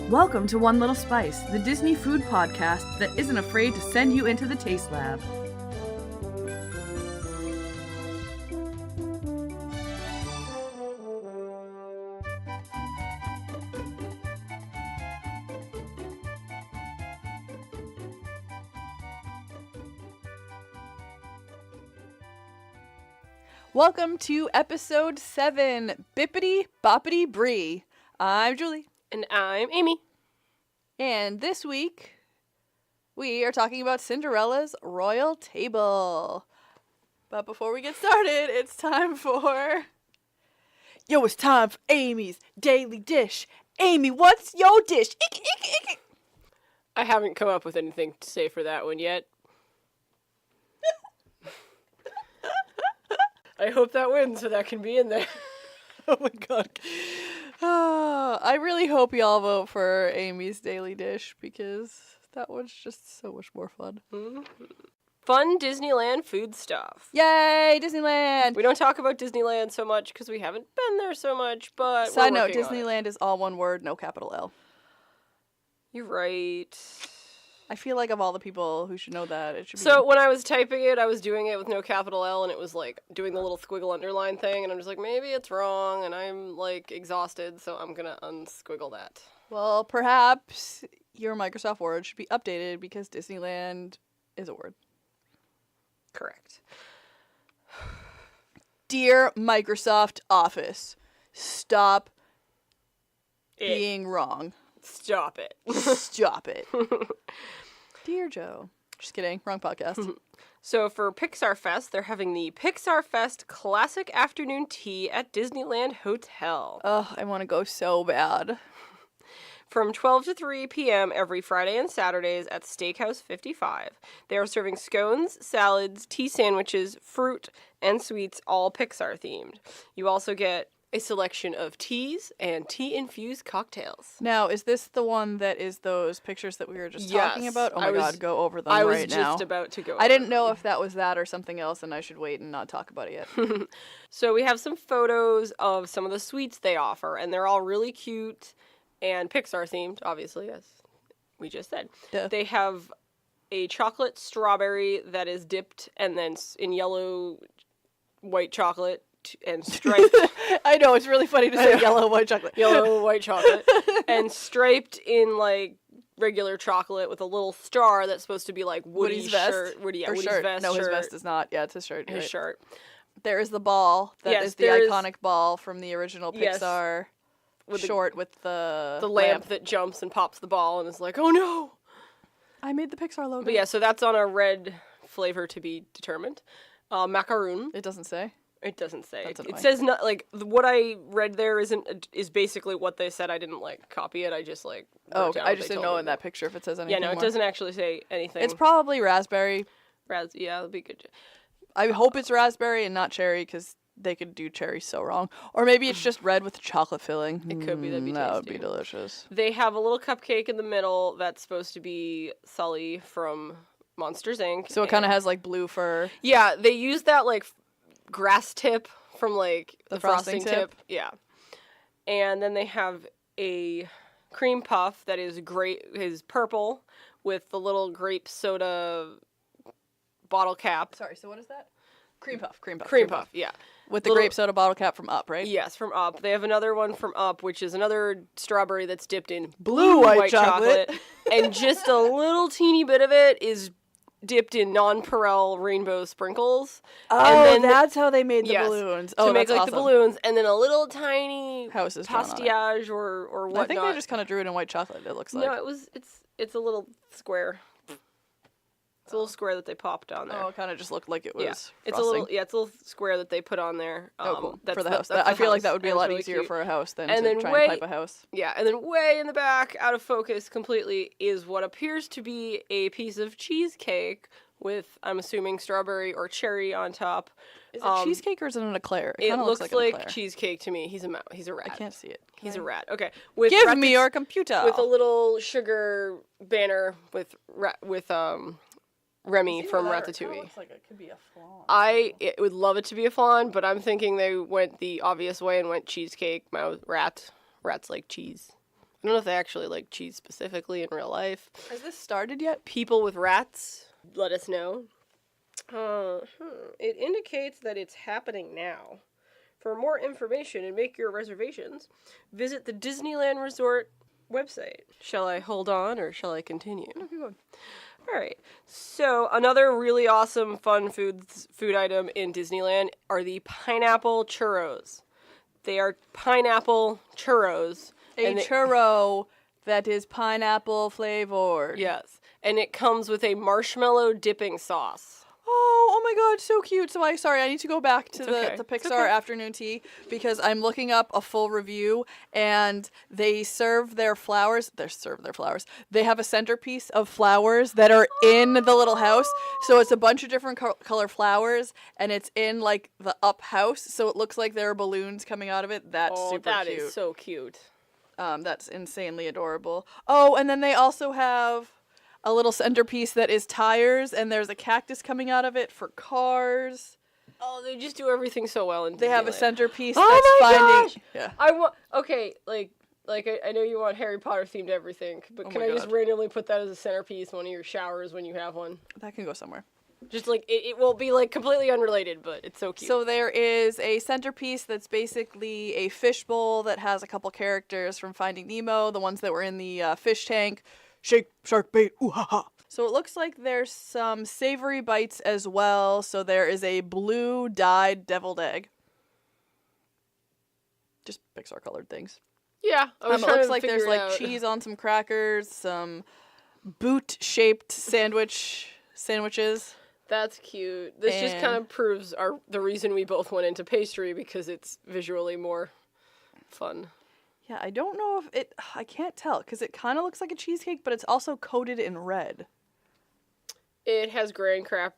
Welcome to One Little Spice, the Disney food podcast that isn't afraid to send you into the taste lab. Welcome to episode 7, Bibbidi, Bobbidi, Brie. I'm Julie. And I'm Amy. And this week, we are talking about Cinderella's Royal Table. But before we get started, it's time for... it's time for Amy's Daily Dish. Amy, what's your dish? Ick, ick, ick. I haven't come up with anything to say for that one yet. I hope that wins so that can be in there. Oh my god. I really hope y'all vote for Amy's Daily Dish because that one's just so much more fun. Mm-hmm. Fun Disneyland food stuff. Yay, Disneyland! We don't talk about Disneyland so much because we haven't been there so much, but Side note, Disneyland is all one word, no capital L. You're right. I feel like of all the people who should know that, it should be... So when I was typing it, I was doing it with no capital L, and it was like doing the little squiggle underline thing, and I'm just like, maybe it's wrong, and I'm like exhausted, so I'm gonna unsquiggle that. Well, perhaps your Microsoft Word should be updated because Disneyland is a word. Correct. Dear Microsoft Office, stop being wrong. Stop it. Stop it. Dear Joe. Just kidding. Wrong podcast. So for Pixar Fest, they're having the Pixar Fest Classic Afternoon Tea at Disneyland Hotel. Ugh, I want to go so bad. From 12 to 3 p.m. every Friday and Saturdays at Steakhouse 55. They are serving scones, salads, tea sandwiches, fruit, and sweets, all Pixar themed. You also get a selection of teas and tea-infused cocktails. Now, is this the one that is those pictures that we were just talking about? Oh my god, go over them right now. I was just about to go over I didn't know if that was that or something else, and I should wait and not talk about it yet. So we have some photos of some of the sweets they offer, and they're all really cute and Pixar-themed, obviously, as we just said. Duh. They have a chocolate strawberry that is dipped and then in yellow white chocolate and striped. I know, it's really funny to say yellow white chocolate. Yellow white chocolate. And striped in, like, regular chocolate with a little star that's supposed to be, like, Woody's vest. Woody's shirt. vest. No, shirt. his vest is not. Yeah, it's his shirt. His shirt. There is the ball. That is the iconic ball from the original Pixar short with the lamp that jumps and pops the ball and is like, oh no! I made the Pixar logo. But yeah, so that's on a red flavor to be determined. Macaroon. It doesn't say. It doesn't say. That's It says not like what I read there is basically what they said. I didn't like copy it. I just like. I just didn't know in that picture if it says anything. Yeah, no, it doesn't actually say anything. It's probably raspberry. Yeah, that'll be good. I hope it's raspberry and not cherry because they could do cherry so wrong. Or maybe it's just red with chocolate filling. It could be. That'd be tasty. That would be delicious. They have a little cupcake in the middle that's supposed to be Sully from Monsters, Inc. So it kind of has like blue fur. Yeah, they use that like grass tip from like the frosting tip. Yeah. And then they have a cream puff that is purple with the little grape soda bottle cap. Sorry, so what is that? Cream puff. Cream puff, yeah. With the grape soda bottle cap from Up, right? Yes, from Up. They have another one from Up, which is another strawberry that's dipped in blue white chocolate. And just a little teeny bit of it is dipped in nonpareil rainbow sprinkles. Oh, and then that's how they made the balloons. To make like the balloons, and then a little tiny houses pastillage or whatnot. I think they just kind of drew it in white chocolate. It looks like. No, it's a little square. It's a little square that they popped on there. Oh, it kind of just looked like it was. It's frosting. it's a little square that they put on there. Cool. For the house. I feel like that would be a lot easier for a house than to try and pipe a house. Yeah, and then way in the back, out of focus completely, is what appears to be a piece of cheesecake with, I'm assuming, strawberry or cherry on top. Is it cheesecake or is it an eclair? It looks like cheesecake to me. He's a rat. I can't see it. He's a rat. Okay. Give me your computer. With a little sugar banner with Remy from It Ratatouille. looks like it could be a flan. I would love it to be a flan, but I'm thinking they went the obvious way and went cheesecake, rats like cheese. I don't know if they actually like cheese specifically in real life. Has this started yet? People with rats, let us know. It indicates that it's happening now. For more information and make your reservations, visit the Disneyland Resort website. Shall I hold on or shall I continue? No, keep going. All right. So another really awesome fun food item in Disneyland are the pineapple churros. They are pineapple churros. A churro that is pineapple flavored. Yes. And it comes with a marshmallow dipping sauce. Oh my god, so cute. So I need to go back to the Pixar afternoon tea because I'm looking up a full review and they serve their flowers. They have a centerpiece of flowers that are in the little house. So it's a bunch of different color flowers and it's in like the up house. So it looks like there are balloons coming out of it. That's super cute. That is so cute. That's insanely adorable. Oh, and then they also have a little centerpiece that is tires, and there's a cactus coming out of it for cars. Oh, they just do everything so well in Disneyland. They have a centerpiece that's finding. Yeah. I want. Okay, like I know you want Harry Potter themed everything, but can I just randomly put that as a centerpiece one of your showers when you have one? That can go somewhere. Just like it will be like completely unrelated, but it's so cute. So there is a centerpiece that's basically a fishbowl that has a couple characters from Finding Nemo, the ones that were in the fish tank. Shake, shark bait, ooh ha ha. So it looks like there's some savory bites as well. So there is a blue dyed deviled egg. Just Pixar colored things. Yeah, it looks like there's like cheese on some crackers, some boot shaped sandwiches. That's cute. This just kind of proves the reason we both went into pastry because it's visually more fun. Yeah, I don't know if I can't tell because it kind of looks like a cheesecake, but it's also coated in red. It has graham crapper.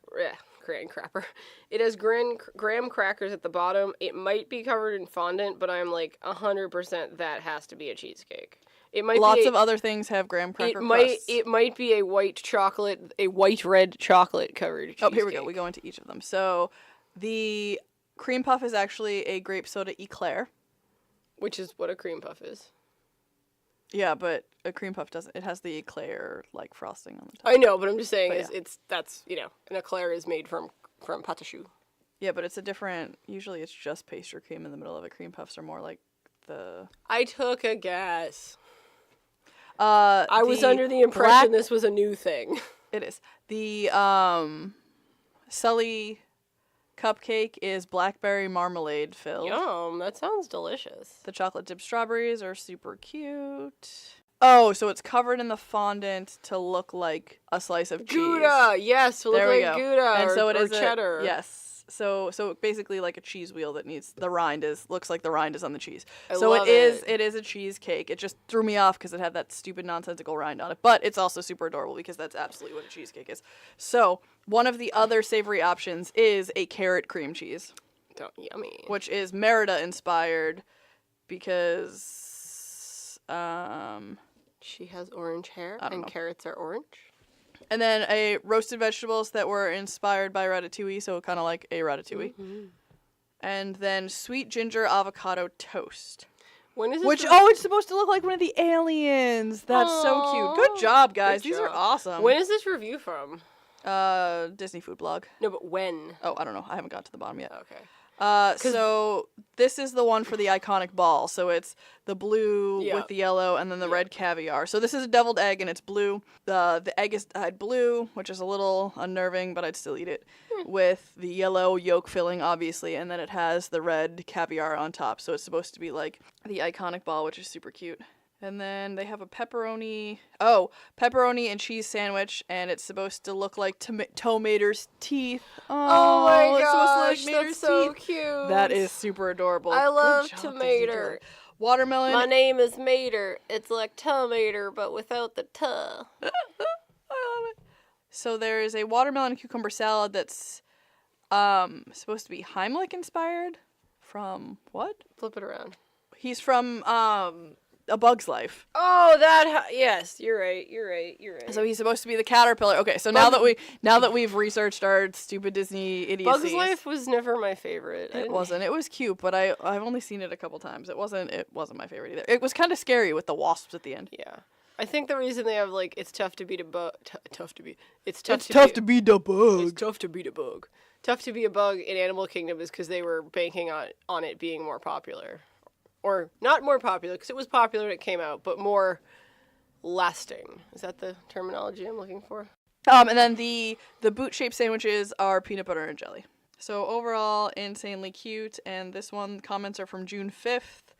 It has graham crackers at the bottom. It might be covered in fondant, but I'm like 100% that has to be a cheesecake. It might Lots of other things have graham cracker crusts. It might be a white red chocolate covered cheesecake. Oh, here we go. We go into each of them. So the cream puff is actually a grape soda eclair. Which is what a cream puff is. Yeah, but a cream puff doesn't. It has the eclair like frosting on the top. I know, but I'm just saying but an eclair is made from pâte à choux. Yeah, but it's a different. Usually, it's just pastry cream in the middle of it. Cream puffs are more like the. I took a guess. I was under the impression this was a new thing. It is the Sully cupcake is blackberry marmalade filled. Yum, that sounds delicious. The chocolate dipped strawberries are super cute. Oh, so it's covered in the fondant to look like a slice of cheese. Gouda, yes, to look like Gouda and so it is cheddar. Yes. So basically like a cheese wheel that needs looks like the rind is on the cheese. It is a cheesecake. It just threw me off because it had that stupid nonsensical rind on it. But it's also super adorable because that's absolutely what a cheesecake is. So one of the other savory options is a carrot cream cheese. Yummy. Which is Merida inspired because she has orange hair and carrots are orange. And then roasted vegetables that were inspired by ratatouille, so kind of like a ratatouille. Mm-hmm. And then sweet ginger avocado toast. When is this? It's supposed to look like one of the aliens. That's so cute. Good job, guys. These are awesome. When is this review from? Disney Food Blog. No, but when? Oh, I don't know. I haven't got to the bottom yet. Okay. So this is the one for the iconic ball. So it's the blue with the yellow and then the red caviar. So this is a deviled egg and it's blue. The egg is dyed blue, which is a little unnerving, but I'd still eat it. With the yellow yolk filling, obviously, and then it has the red caviar on top. So it's supposed to be like the iconic ball, which is super cute. And then they have a pepperoni and cheese sandwich, and it's supposed to look like Tomater's teeth. Oh my gosh, that's so cute. That is super adorable. I love Tomater. Watermelon. My name is Mater. It's like tomater, but without the t. I love it. So there is a watermelon and cucumber salad that's supposed to be Heimlich inspired. From what? Flip it around. He's from A Bug's Life. Oh, yes, you're right. So he's supposed to be the caterpillar. Okay, so now that we've researched our stupid Disney idiocies. Bug's Life was never my favorite. It wasn't. It was cute, but I've only seen it a couple times. It wasn't my favorite either. It was kind of scary with the wasps at the end. Yeah. I think the reason they have like it's tough to beat a bug. It's tough to beat the bug. Tough to be a bug in Animal Kingdom is because they were banking on it being more popular. Or not more popular, because it was popular when it came out, but more lasting. Is that the terminology I'm looking for? And then the boot-shaped sandwiches are peanut butter and jelly. So overall, insanely cute. And this one, comments are from June 5th.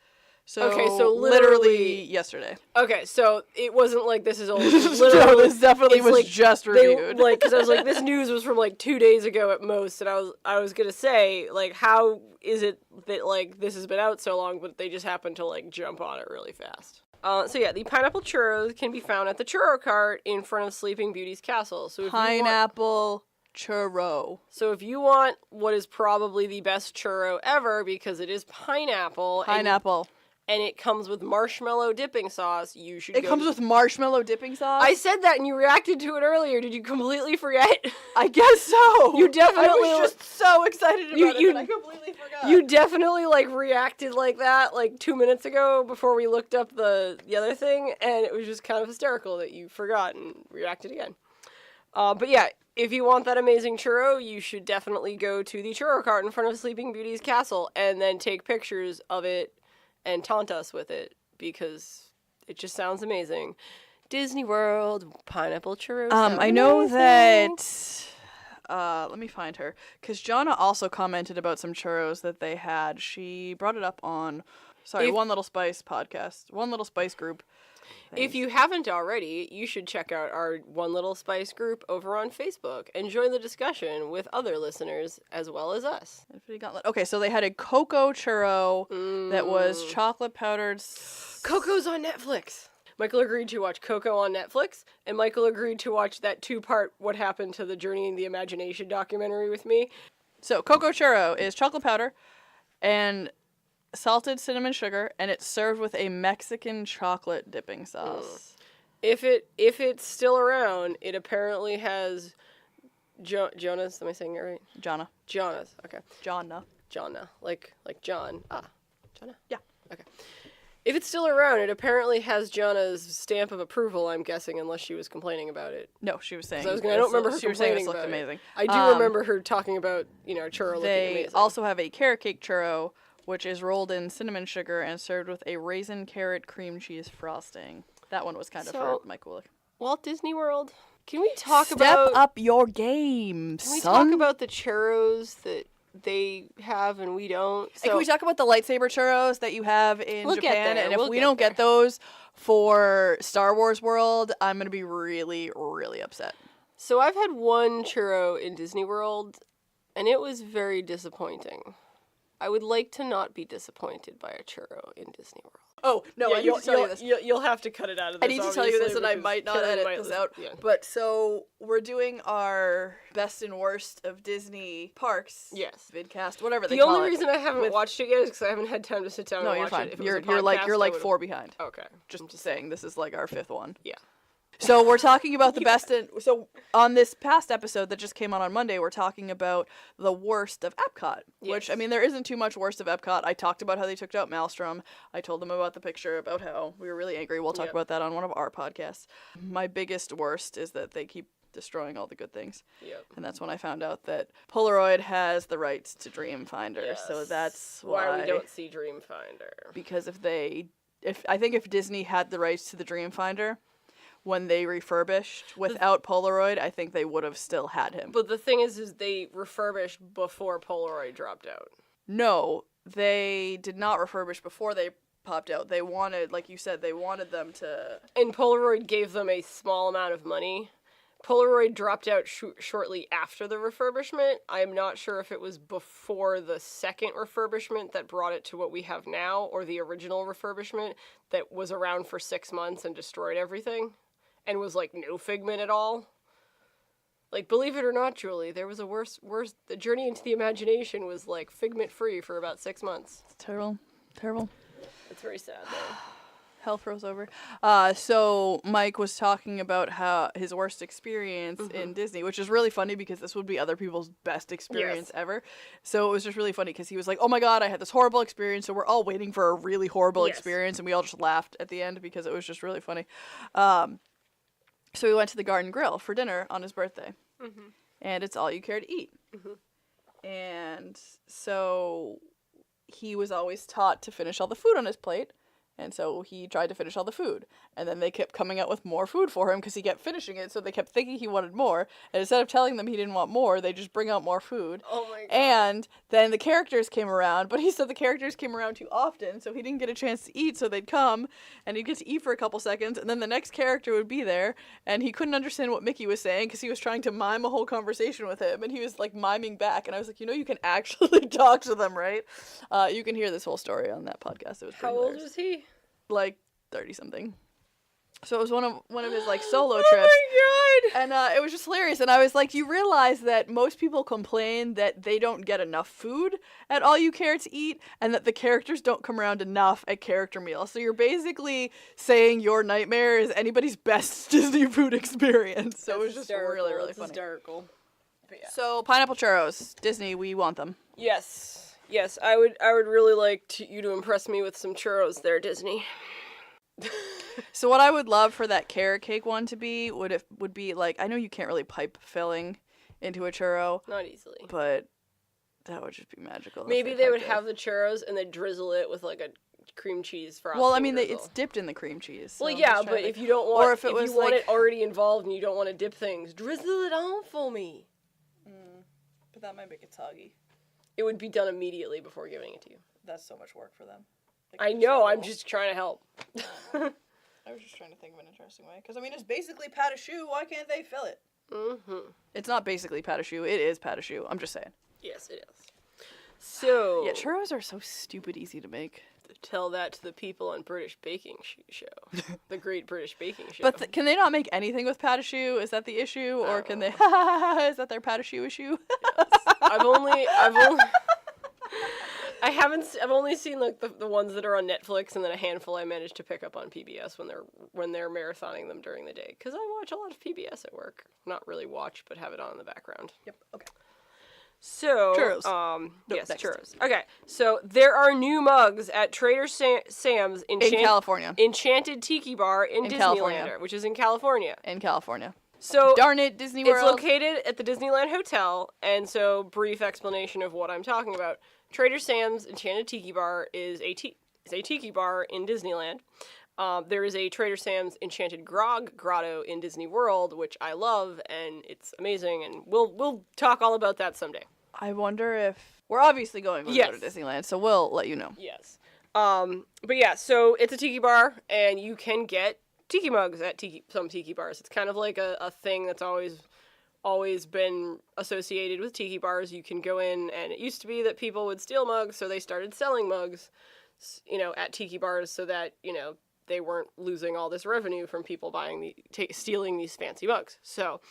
So, okay, so literally yesterday. Okay, so it wasn't like this is old. No, this definitely was like, just reviewed. Because I was like, this news was from like 2 days ago at most, and I was gonna say, like, how is it that like this has been out so long, but they just happened to like jump on it really fast? So yeah, the pineapple churros can be found at the churro cart in front of Sleeping Beauty's castle. So if pineapple churro. So if you want what is probably the best churro ever, because it is pineapple. And it comes with marshmallow dipping sauce. You should. It comes with marshmallow dipping sauce? I said that and you reacted to it earlier. Did you completely forget? I guess so. You definitely. I was just so excited about it that I completely forgot. You definitely like reacted like that like 2 minutes ago before we looked up the other thing, and it was just kind of hysterical that you forgot and reacted again. But yeah, if you want that amazing churro, you should definitely go to the churro cart in front of Sleeping Beauty's castle and then take pictures of it and taunt us with it, because it just sounds amazing. Disney World, pineapple churros. I know that, let me find her, because Jonna also commented about some churros that they had. She brought it up on, One Little Spice podcast, One Little Spice group. If you haven't already, you should check out our One Little Spice group over on Facebook and join the discussion with other listeners as well as us. Okay, so they had a cocoa churro that was chocolate powdered. Coco's on Netflix. Michael agreed to watch Coco on Netflix, and Michael agreed to watch that 2-part What Happened to the Journey in the Imagination documentary with me. So cocoa churro is chocolate powder and salted cinnamon sugar, and it's served with a Mexican chocolate dipping sauce. If it's still around, it apparently has Jonas. Am I saying it right? Jonas. Okay. Jonna. Like John. Jonna. Yeah. Okay. If it's still around, it apparently has Jonna's stamp of approval. I'm guessing, unless she was complaining about it. No, she was saying. I don't remember her complaining about it. Amazing. I do remember her talking about churro looking amazing. They also have a carrot cake churro, which is rolled in cinnamon sugar and served with a raisin carrot cream cheese frosting. That one was kind of for Michael. Walt Disney World. Can we talk Step up your game, Can we talk about the churros that they have and we don't? So, can we talk about the lightsaber churros that you have in Japan? And if we don't get those for Star Wars World, I'm going to be really, really upset. So I've had one churro in Disney World, and it was very disappointing. I would like to not be disappointed by a churro in Disney World. Oh, no, I need to tell you this. You'll have to cut it out of this. I need to tell you this, and I might not edit this out. Yeah. But so we're doing our best and worst of Disney parks. Yes. Vidcast, whatever they call it. The only reason I haven't watched it yet is because I haven't had time to sit down and watch it. No, you're fine. You're like 4 behind. Okay. Just saying, this is like our 5th one. Yeah. So we're talking about the best so on this past episode that just came out on Monday, we're talking about the worst of Epcot, which, I mean, there isn't too much worst of Epcot. I talked about how they took out Maelstrom. I told them about the picture, about how we were really angry. We'll talk about that on one of our podcasts. My biggest worst is that they keep destroying all the good things. Yep. And that's when I found out that Polaroid has the rights to Dreamfinder. Yes. So that's why we don't see Dreamfinder. Because I think if Disney had the rights to the Dreamfinder, when they refurbished without Polaroid, I think they would have still had him. But the thing is they refurbished before Polaroid dropped out. No, they did not refurbish before they popped out. They wanted, like you said, they wanted them to... And Polaroid gave them a small amount of money. Polaroid dropped out shortly after the refurbishment. I'm not sure if it was before the second refurbishment that brought it to what we have now, or the original refurbishment that was around for 6 months and destroyed everything. And was, like, no Figment at all. Like, believe it or not, Julie, there was a worse... The Journey into the Imagination was, like, Figment-free for about 6 months. It's terrible. Terrible. It's very sad, though. hell froze over. So Mike was talking about how his worst experience in Disney, which is really funny because this would be other people's best experience ever. So it was just really funny because he was like, "Oh my god, I had this horrible experience." So we're all waiting for a really horrible experience, and we all just laughed at the end because it was just really funny. So we went to the Garden Grill for dinner on his birthday, and it's all you care to eat. And so he was always taught to finish all the food on his plate, and so he tried to finish all the food. And then they kept coming out with more food for him because he kept finishing it, so they kept thinking he wanted more. And instead of telling them he didn't want more, they just bring out more food. Oh my god. And then the characters came around, but he said the characters came around too often, so he didn't get a chance to eat, so they'd come, and he'd get to eat for a couple seconds, and then the next character would be there, and he couldn't understand what Mickey was saying because he was trying to mime a whole conversation with him, and he was, like, miming back, and I was like, you can actually talk to them, right? You can hear this whole story on that podcast. It was pretty How old hilarious. was he? Like 30-something. So it was one of his like solo trips. Oh my god! And it was just hilarious. And I was like, you realize that most people complain that they don't get enough food at All You Care to Eat, and that the characters don't come around enough at character meals. So you're basically saying your nightmare is anybody's best Disney food experience. So it was just really, really funny. Hysterical. But yeah. So pineapple churros, Disney, we want them. Yes. Yes, I would really like you to impress me with some churros there, Disney. So what I would love for that carrot cake one to be would be like, I know you can't really pipe filling into a churro. Not easily. But that would just be magical. Maybe they would have the churros and then drizzle it with like a cream cheese frosting. Well, I mean, drizzle. it's dipped in the cream cheese. So well, yeah, but if you don't want, or if you want it already involved and you don't want to dip things, drizzle it on for me. But that might make it soggy. It would be done immediately before giving it to you. That's so much work for them. I know, I'm just trying to help. I was just trying to think of an interesting way. Because, I mean, it's basically pat a choux. Why can't they fill it? It's not basically pat a choux. It is pat a choux. I'm just saying. Yes, it is. So... Yeah, churros are so stupid easy to make. Tell that to the people on British Baking Show. The Great British Baking Show. But can they not make anything with pat a choux? Is that the issue? Or can they... Is that their pat a choux issue? Yes. I've only seen like the ones that are on Netflix, and then a handful I managed to pick up on PBS when they're marathoning them during the day. Because I watch a lot of PBS at work. Not really watch, but have it on in the background. Yep. Okay. So, churros. Yes, next. churros. Okay, so there are new mugs at Trader Sam's in California. Enchanted Tiki Bar in Disneyland, California. which is in California. In California. So darn it, Disney World. It's located at the Disneyland Hotel, and so brief explanation of what I'm talking about. Trader Sam's Enchanted Tiki Bar is a tiki bar in Disneyland. There is a Trader Sam's Enchanted Grog Grotto in Disney World, which I love, and it's amazing, and we'll talk all about that someday. I wonder if... We're obviously going to go to Disneyland, so we'll let you know. Yes. But yeah, so it's a tiki bar, and you can get tiki mugs at some tiki bars. It's kind of like a thing that's always been associated with tiki bars. You can go in, and it used to be that people would steal mugs, so they started selling mugs, at tiki bars so that, they weren't losing all this revenue from people stealing these fancy mugs. So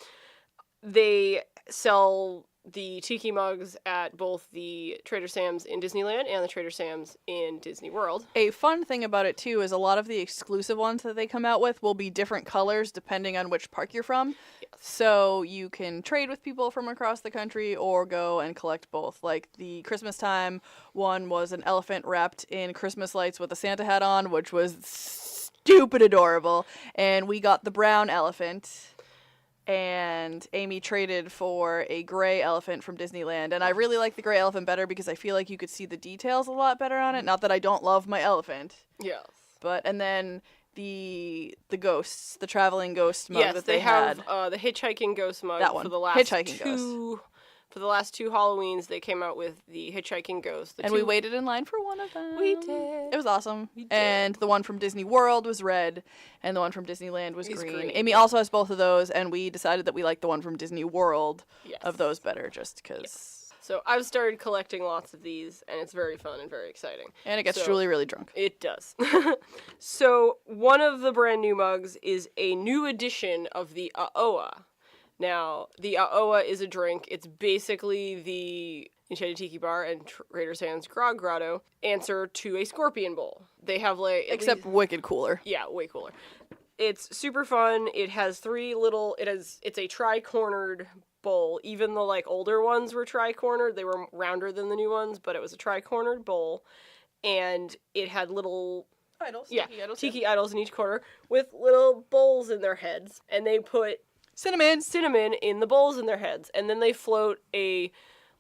they sell the tiki mugs at both the Trader Sam's in Disneyland and the Trader Sam's in Disney World. A fun thing about it, too, is a lot of the exclusive ones that they come out with will be different colors depending on which park you're from. Yes. So you can trade with people from across the country or go and collect both. Like the Christmas time one was an elephant wrapped in Christmas lights with a Santa hat on, which was stupid adorable. And we got the brown elephant. And Amy traded for a gray elephant from Disneyland. And I really like the gray elephant better because I feel like you could see the details a lot better on it. Not that I don't love my elephant. Yes. And then the ghosts, the traveling ghost mug that they had. Have the hitchhiking ghost mug. That one. For the last hitchhiking ghost. For the last two Halloweens, they came out with the hitchhiking ghost. We waited in line for one of them. We did. It was awesome. We did. And the one from Disney World was red, and the one from Disneyland was green. Amy also has both of those, and we decided that we liked the one from Disney World of those better, just because. Yes. So I've started collecting lots of these, and it's very fun and very exciting. And it gets Julie really drunk. It does. So one of the brand new mugs is a new edition of the Aoa. Now, the Aoa is a drink. It's basically Enchanted Tiki Bar and Trader Sam's Grog Grotto answer to a scorpion bowl. They have like Except wicked cooler. Yeah, way cooler. It's super fun. It has it's a tri-cornered bowl. Even the like older ones were tri-cornered. They were rounder than the new ones, but it was a tri-cornered bowl. And it had little Idols. Yeah, tiki idols in each corner with little bowls in their heads. And they put cinnamon in the bowls in their heads. And then they float a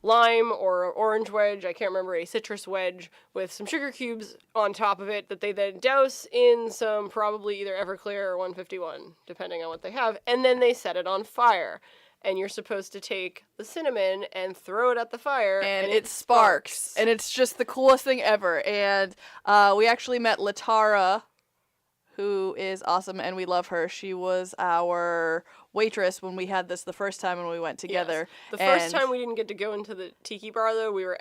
lime or orange wedge, I can't remember, a citrus wedge with some sugar cubes on top of it that they then douse in some probably either Everclear or 151, depending on what they have, and then they set it on fire. And you're supposed to take the cinnamon and throw it at the fire. And it sparks. And it's just the coolest thing ever. And we actually met Latara, who is awesome, and we love her. She was our waitress when we had this the first time when we went together. Yes. The first time we didn't get to go into the tiki bar, though. We were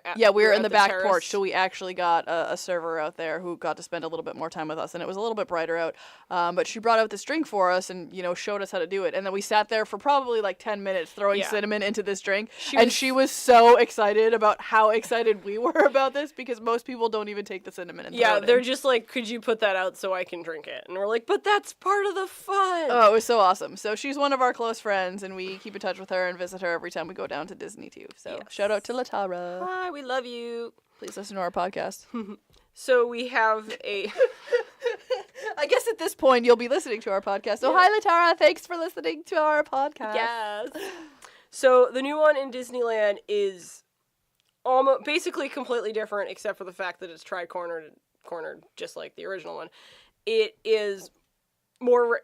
in the back porch, so we actually got a server out there who got to spend a little bit more time with us, and it was a little bit brighter out. But she brought out this drink for us and, showed us how to do it. And then we sat there for probably like 10 minutes throwing cinnamon into this drink. She was so excited about how excited we were about this, because most people don't even take the cinnamon and throw it they're in. just like, could you put that out so I can drink it? And we're like, but that's part of the fun. Oh, it was so awesome. So she's one of our close friends, and we keep in touch with her and visit her every time we go down to Disney too. So shout out to Latara. Hi, we love you. Please listen to our podcast. So we have a... I guess at this point you'll be listening to our podcast. So hi, Latara. Thanks for listening to our podcast. Yes. So the new one in Disneyland is almost basically completely different, except for the fact that it's cornered just like the original one. It is more,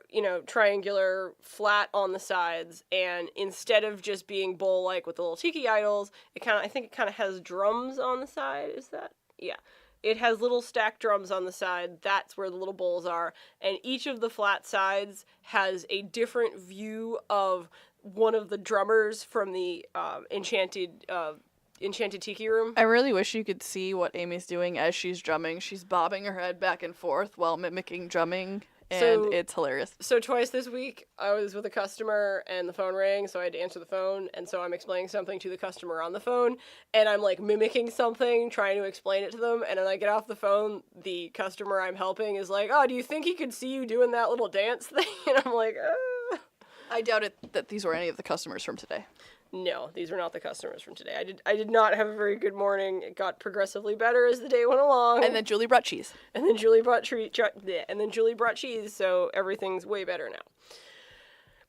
triangular, flat on the sides, and instead of just being bowl-like with the little tiki idols, I think it kind of has drums on the side. Is that? Yeah. It has little stacked drums on the side. That's where the little bowls are. And each of the flat sides has a different view of one of the drummers from the Enchanted Tiki Room. I really wish you could see what Amy's doing as she's drumming. She's bobbing her head back and forth while mimicking drumming, and it's hilarious. So twice this week, I was with a customer, and the phone rang, so I had to answer the phone, and so I'm explaining something to the customer on the phone, and I'm, like, mimicking something, trying to explain it to them, and then I get off the phone, the customer I'm helping is like, oh, do you think he could see you doing that little dance thing? And I'm like, I doubt it that these were any of the customers from today. No, these were not the customers from today. I did not have a very good morning. It got progressively better as the day went along. And then Julie brought cheese. And then Julie brought cheese, so everything's way better now.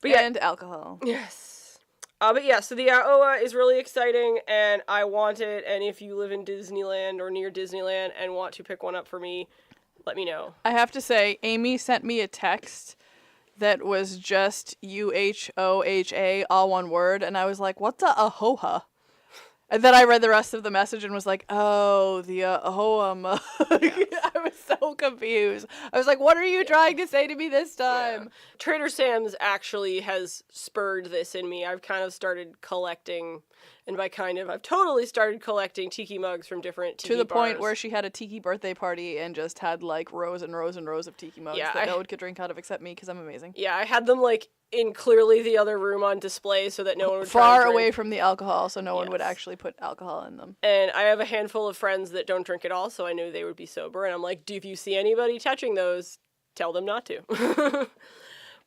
But and alcohol. Yes. But yeah, so the Aoa is really exciting, and I want it. And if you live in Disneyland or near Disneyland and want to pick one up for me, let me know. I have to say, Amy sent me a text that was just UHOHA, all one word, and I was like, what's a ahoha? And then I read the rest of the message and was like, oh, the ahoa mug. I was so confused. I was like, what are you trying to say to me this time? Yeah. Trader Sam's actually has spurred this in me. I've kind of started collecting, and by kind of, I've totally started collecting tiki mugs from different tiki bars. To the bars. point where she had a tiki birthday party and just had like rows and rows and rows of tiki mugs that no one could drink out of except me because I'm amazing. Yeah, I had them like in clearly the other room on display so that no one would far away from the alcohol, so no one would actually put alcohol in them. And I have a handful of friends that don't drink at all, so I knew they would be sober. And I'm like, if you see anybody touching those, tell them not to.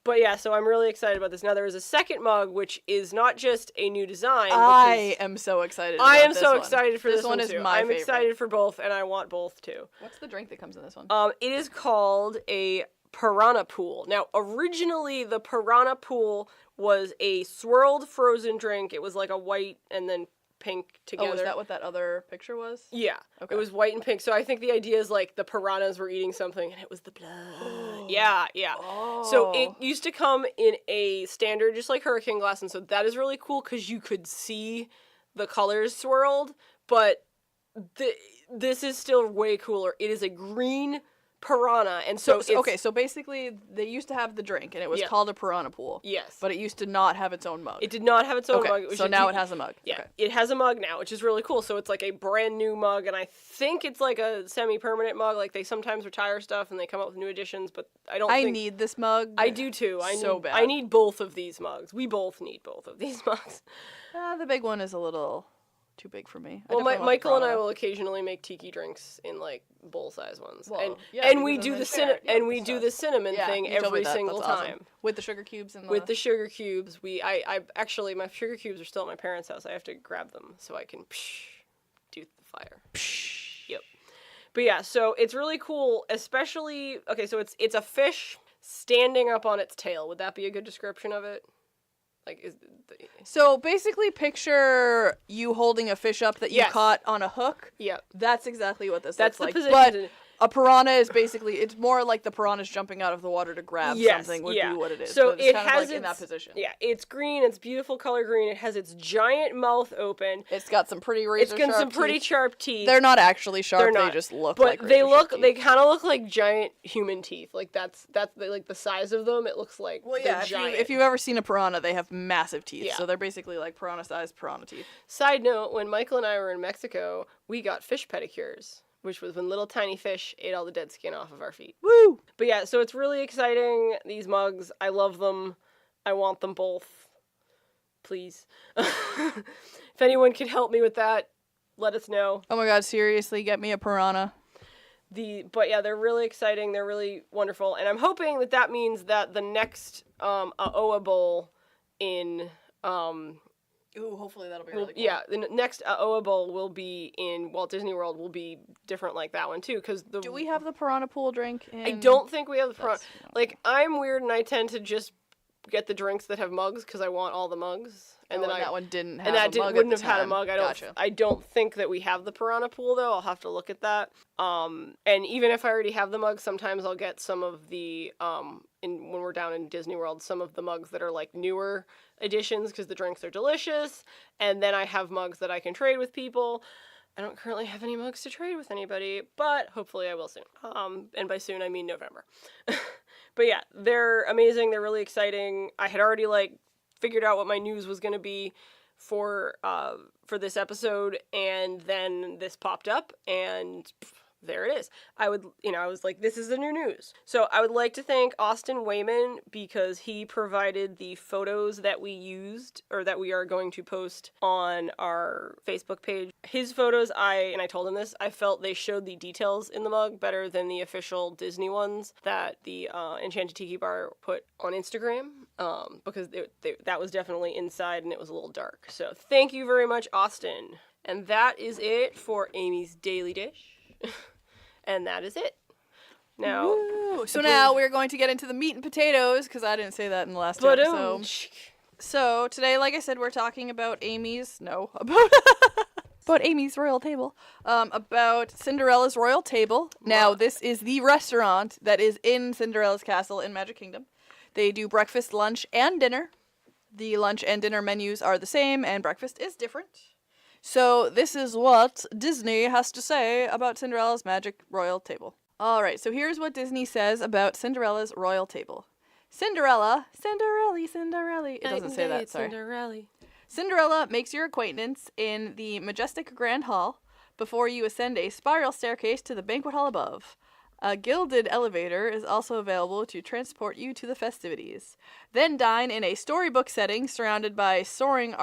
But yeah, so I'm really excited about this. Now there is a second mug, which is not just a new design. I am so excited. I am so excited for this one is too. My I'm favorite. Excited for both, and I want both too. What's the drink that comes in this one? It is called a Piranha Pool. Now, originally the Piranha Pool was a swirled frozen drink. It was like a white and then pink together. Oh, is that what that other picture was? Yeah. Okay. It was white and pink. So I think the idea is like the piranhas were eating something and it was the blood. Yeah. Oh. So it used to come in a standard, just like hurricane glass. And so that is really cool because you could see the colors swirled. But this is still way cooler. It is a green piranha, and so basically they used to have the drink and it was called a piranha pool. Yes. But it used to not have its own mug. It did not have its own mug. So now it has a mug. Yeah. Okay. It has a mug now, which is really cool. So it's like a brand new mug, and I think it's like a semi-permanent mug. Like they sometimes retire stuff and they come up with new editions, but I need this mug. I do too. I need both of these mugs. We both need both of these mugs. The big one is a little too big for me. Well, Michael and I will occasionally make tiki drinks in like bowl-size ones, Well, and we do the cinnamon thing every single That's time awesome. With the sugar cubes and with the sugar cubes. I actually my sugar cubes are still at my parents' house. I have to grab them so I can do the fire. Yep. But yeah, so it's really cool, especially okay. So it's a fish standing up on its tail. Would that be a good description of it? Like So basically, picture you holding a fish up that you caught on a hook. Yep. That's exactly what this That's looks the like. position. But a piranha is basically, it's more like the piranha's jumping out of the water to grab something would be what it is. So but it kind has of like in that position. Yeah, it's green. It's beautiful color green. It has its giant mouth open. It's got some pretty razor sharp teeth. They're not actually sharp. They're not. They just look but like they sharp teeth. They kind of look like giant human teeth. Like that's like the size of them. It looks like giant. If you've ever seen a piranha, they have massive teeth. Yeah. So they're basically like piranha-sized piranha teeth. Side note, when Michael and I were in Mexico, we got fish pedicures, which was when little tiny fish ate all the dead skin off of our feet. Woo! But yeah, so it's really exciting. These mugs, I love them. I want them both. Please. If anyone can help me with that, let us know. Oh my god, seriously, get me a piranha. But yeah, they're really exciting. They're really wonderful. And I'm hoping that means that the next Aoa Bowl in... Ooh, hopefully that'll be really cool. Yeah, the next Aoa Bowl will be in Walt Disney World. Will be different like that one too. Do we have the piranha pool drink? I don't think we have the piranha. Like, I'm weird and I tend to just get the drinks that have mugs because I want all the mugs. And then that one didn't have and that a mug wouldn't at the have had a time. mug. Gotcha. I don't think that we have the piranha pool though. I'll have to look at that. And even if I already have the mug, sometimes I'll get some of the when we're down in Disney World, some of the mugs that are like newer editions because the drinks are delicious. And then I have mugs that I can trade with people. I don't currently have any mugs to trade with anybody, but hopefully I will soon. And by soon I mean November. But yeah, they're amazing. They're really exciting. I had already figured out what my news was going to be for this episode, and then this popped up, and there it is. I was like, this is the new news. So I would like to thank Austin Wayman because he provided the photos that we used, or that we are going to post on our Facebook page. His photos, I told him this, I felt they showed the details in the mug better than the official Disney ones that the Enchanted Tiki Bar put on Instagram, because that was definitely inside and it was a little dark. So thank you very much, Austin. And that is it for Amy's Daily Dish. And that is it. Now, so now we're going to get into the meat and potatoes, because I didn't say that in the last episode. So today, like I said, we're talking about about Amy's Royal Table, about Cinderella's Royal Table. Now, this is the restaurant that is in Cinderella's castle in Magic Kingdom. They do breakfast, lunch, and dinner. The lunch and dinner menus are the same, and breakfast is different. So this is what Disney has to say about Cinderella's Magic Royal Table. Alright, so here's what Disney says about Cinderella's Royal Table. Cinderella, Cinderelly. It doesn't say that, sorry. Cinderelly. Cinderella makes your acquaintance in the majestic Grand Hall before you ascend a spiral staircase to the banquet hall above. A gilded elevator is also available to transport you to the festivities. Then dine in a storybook setting surrounded by soaring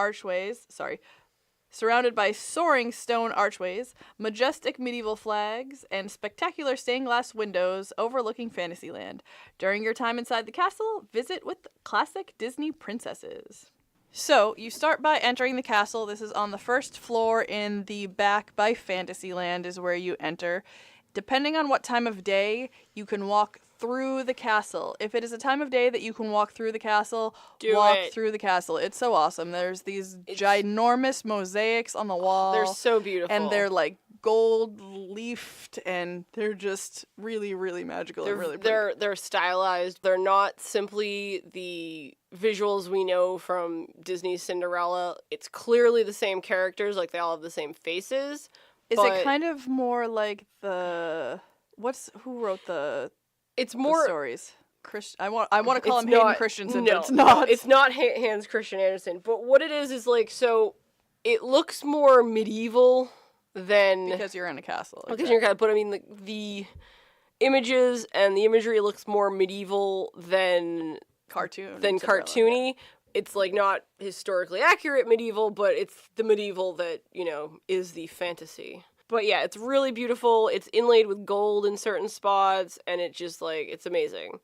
stone archways, majestic medieval flags, and spectacular stained glass windows overlooking Fantasyland. During your time inside the castle, visit with classic Disney princesses. So, you start by entering the castle. This is on the first floor in the back by Fantasyland is where you enter. Depending on what time of day, you can walk through the castle. If it is a time of day that you can walk through the castle, walk through the castle. It's so awesome. There's these ginormous mosaics on the wall. They're so beautiful. And they're gold leafed, and they're just really, really magical and really pretty. They're stylized. They're not simply the visuals we know from Disney's Cinderella. It's clearly the same characters, they all have the same faces. Is it kind of more like who wrote the stories? I want to call him Hayden Christensen, but it's not. It's not Hans Christian Andersen. But what it is so it looks more medieval than... Because you're in a castle. Because you're in a castle. But I mean, the images and the imagery looks more medieval than... cartoony. It's, like, not historically accurate medieval, but it's the medieval that, you know, is the fantasy. But yeah, it's really beautiful. It's inlaid with gold in certain spots, and it just, like, it's amazing.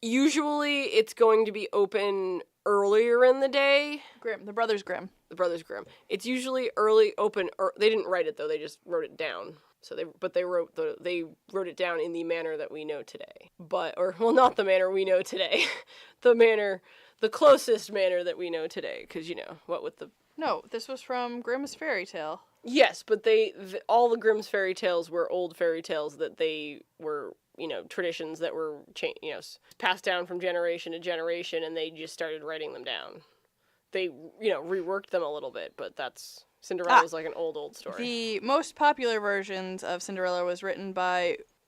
Usually, it's going to be open earlier in the day. Grimm, the Brothers Grimm. The Brothers Grimm. It's usually early open. They didn't write it though; they just wrote it down. So they wrote it down in the manner that we know today. Not the manner we know today, the closest manner that we know today. Because you know what with the. No, this was from Grimm's Fairy Tale. Yes, but all the Grimm's fairy tales were old fairy tales that they were, you know, traditions that were passed down from generation to generation, and they just started writing them down. They, you know, reworked them a little bit, but Cinderella's like an old story. The most popular versions of Cinderella was written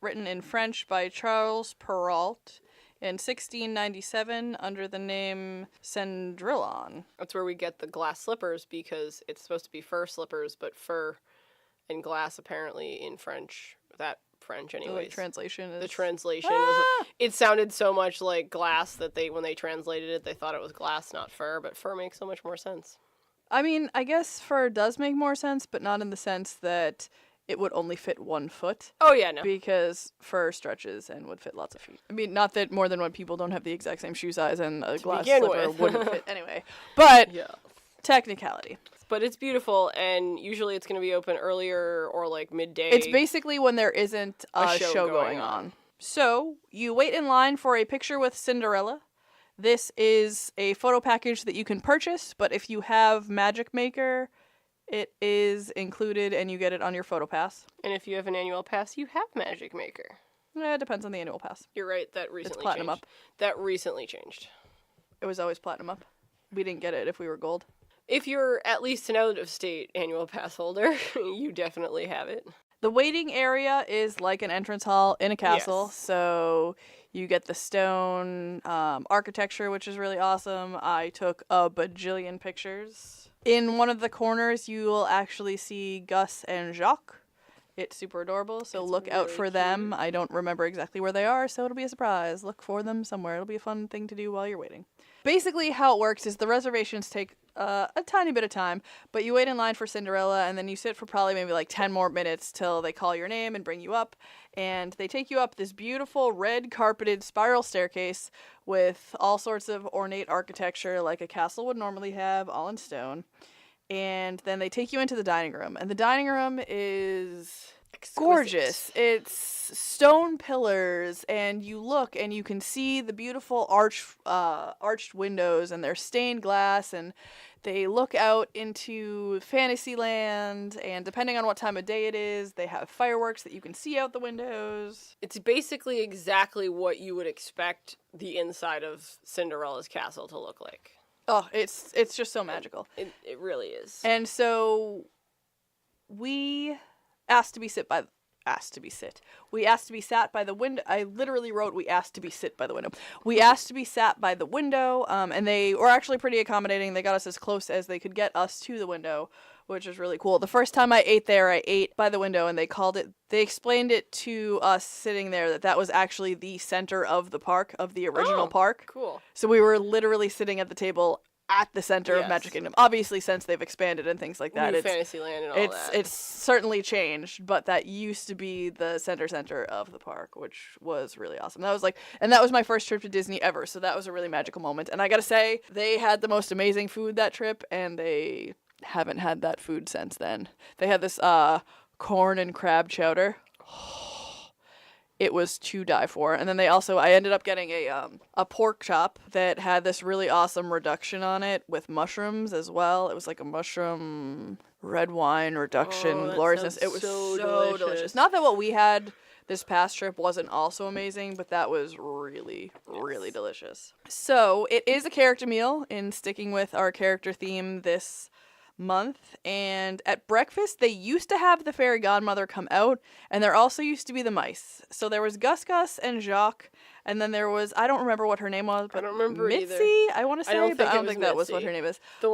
in French by Charles Perrault in 1697 under the name Cendrillon. That's where we get the glass slippers, because it's supposed to be fur slippers, but fur and glass apparently in French, that French anyways. The translation was, it sounded so much like glass that when they translated it, they thought it was glass, not fur, but fur makes so much more sense. I mean, I guess fur does make more sense, but not in the sense that it would only fit 1 foot. Oh, yeah, no. Because fur stretches and would fit lots of feet. I mean, not that more than one people don't have the exact same shoe size and a glass slipper wouldn't fit anyway. But yeah. Technicality. But it's beautiful, and usually it's going to be open earlier or like midday. It's basically when there isn't a show going on. So, you wait in line for a picture with Cinderella. This is a photo package that you can purchase, but if you have Magic Maker, it is included and you get it on your photo pass. And if you have an annual pass, you have Magic Maker. Yeah, it depends on the annual pass. You're right, that recently it's platinum changed. Up. That recently changed. It was always platinum up. We didn't get it if we were gold. If you're at least an out-of-state annual pass holder, you definitely have it. The waiting area is like an entrance hall in a castle, yes. So you get the stone architecture, which is really awesome. I took a bajillion pictures. In one of the corners, you will actually see Gus and Jacques. It's super adorable, so look really out for them. I don't remember exactly where they are, so it'll be a surprise. Look for them somewhere. It'll be a fun thing to do while you're waiting. Basically, how it works is the reservations take a tiny bit of time, but you wait in line for Cinderella, and then you sit for probably maybe like 10 more minutes till they call your name and bring you up, and they take you up this beautiful red carpeted spiral staircase with all sorts of ornate architecture like a castle would normally have, all in stone. And then they take you into the dining room, and the dining room is gorgeous. It's stone pillars, and you look and you can see the beautiful arched windows, and they're stained glass, and they look out into Fantasyland, and depending on what time of day it is, they have fireworks that you can see out the windows. It's basically exactly what you would expect the inside of Cinderella's castle to look like. Oh, it's just so magical. It really is. And so we asked to be sat by the window. I literally wrote, we asked to be sit by the window. We asked to be sat by the window, and they were actually pretty accommodating. They got us as close as they could get us to the window, which was really cool. The first time I ate there, I ate by the window, and they explained it to us sitting there that was actually the center of the park, of the original park. Cool. So we were literally sitting at the table at the center of Magic Kingdom. Obviously, since they've expanded and things like that, New Fantasyland and all that. It's certainly changed, but that used to be the center of the park, which was really awesome. That was my first trip to Disney ever, so that was a really magical moment. And I gotta say, they had the most amazing food that trip, and they haven't had that food since then. They had this corn and crab chowder. It was to die for. And then I ended up getting a pork chop that had this really awesome reduction on it with mushrooms as well. It was like a mushroom red wine reduction gloriousness. It was so delicious. Not that what we had this past trip wasn't also amazing, but that was really, really delicious. So it is a character meal, in sticking with our character theme this month, and at breakfast they used to have the fairy godmother come out, and there also used to be the mice. So there was Gus and Jacques, and then there was, I don't remember what her name was, but I don't remember Mitzi, either. I want to say, but I don't think that was what her name is. The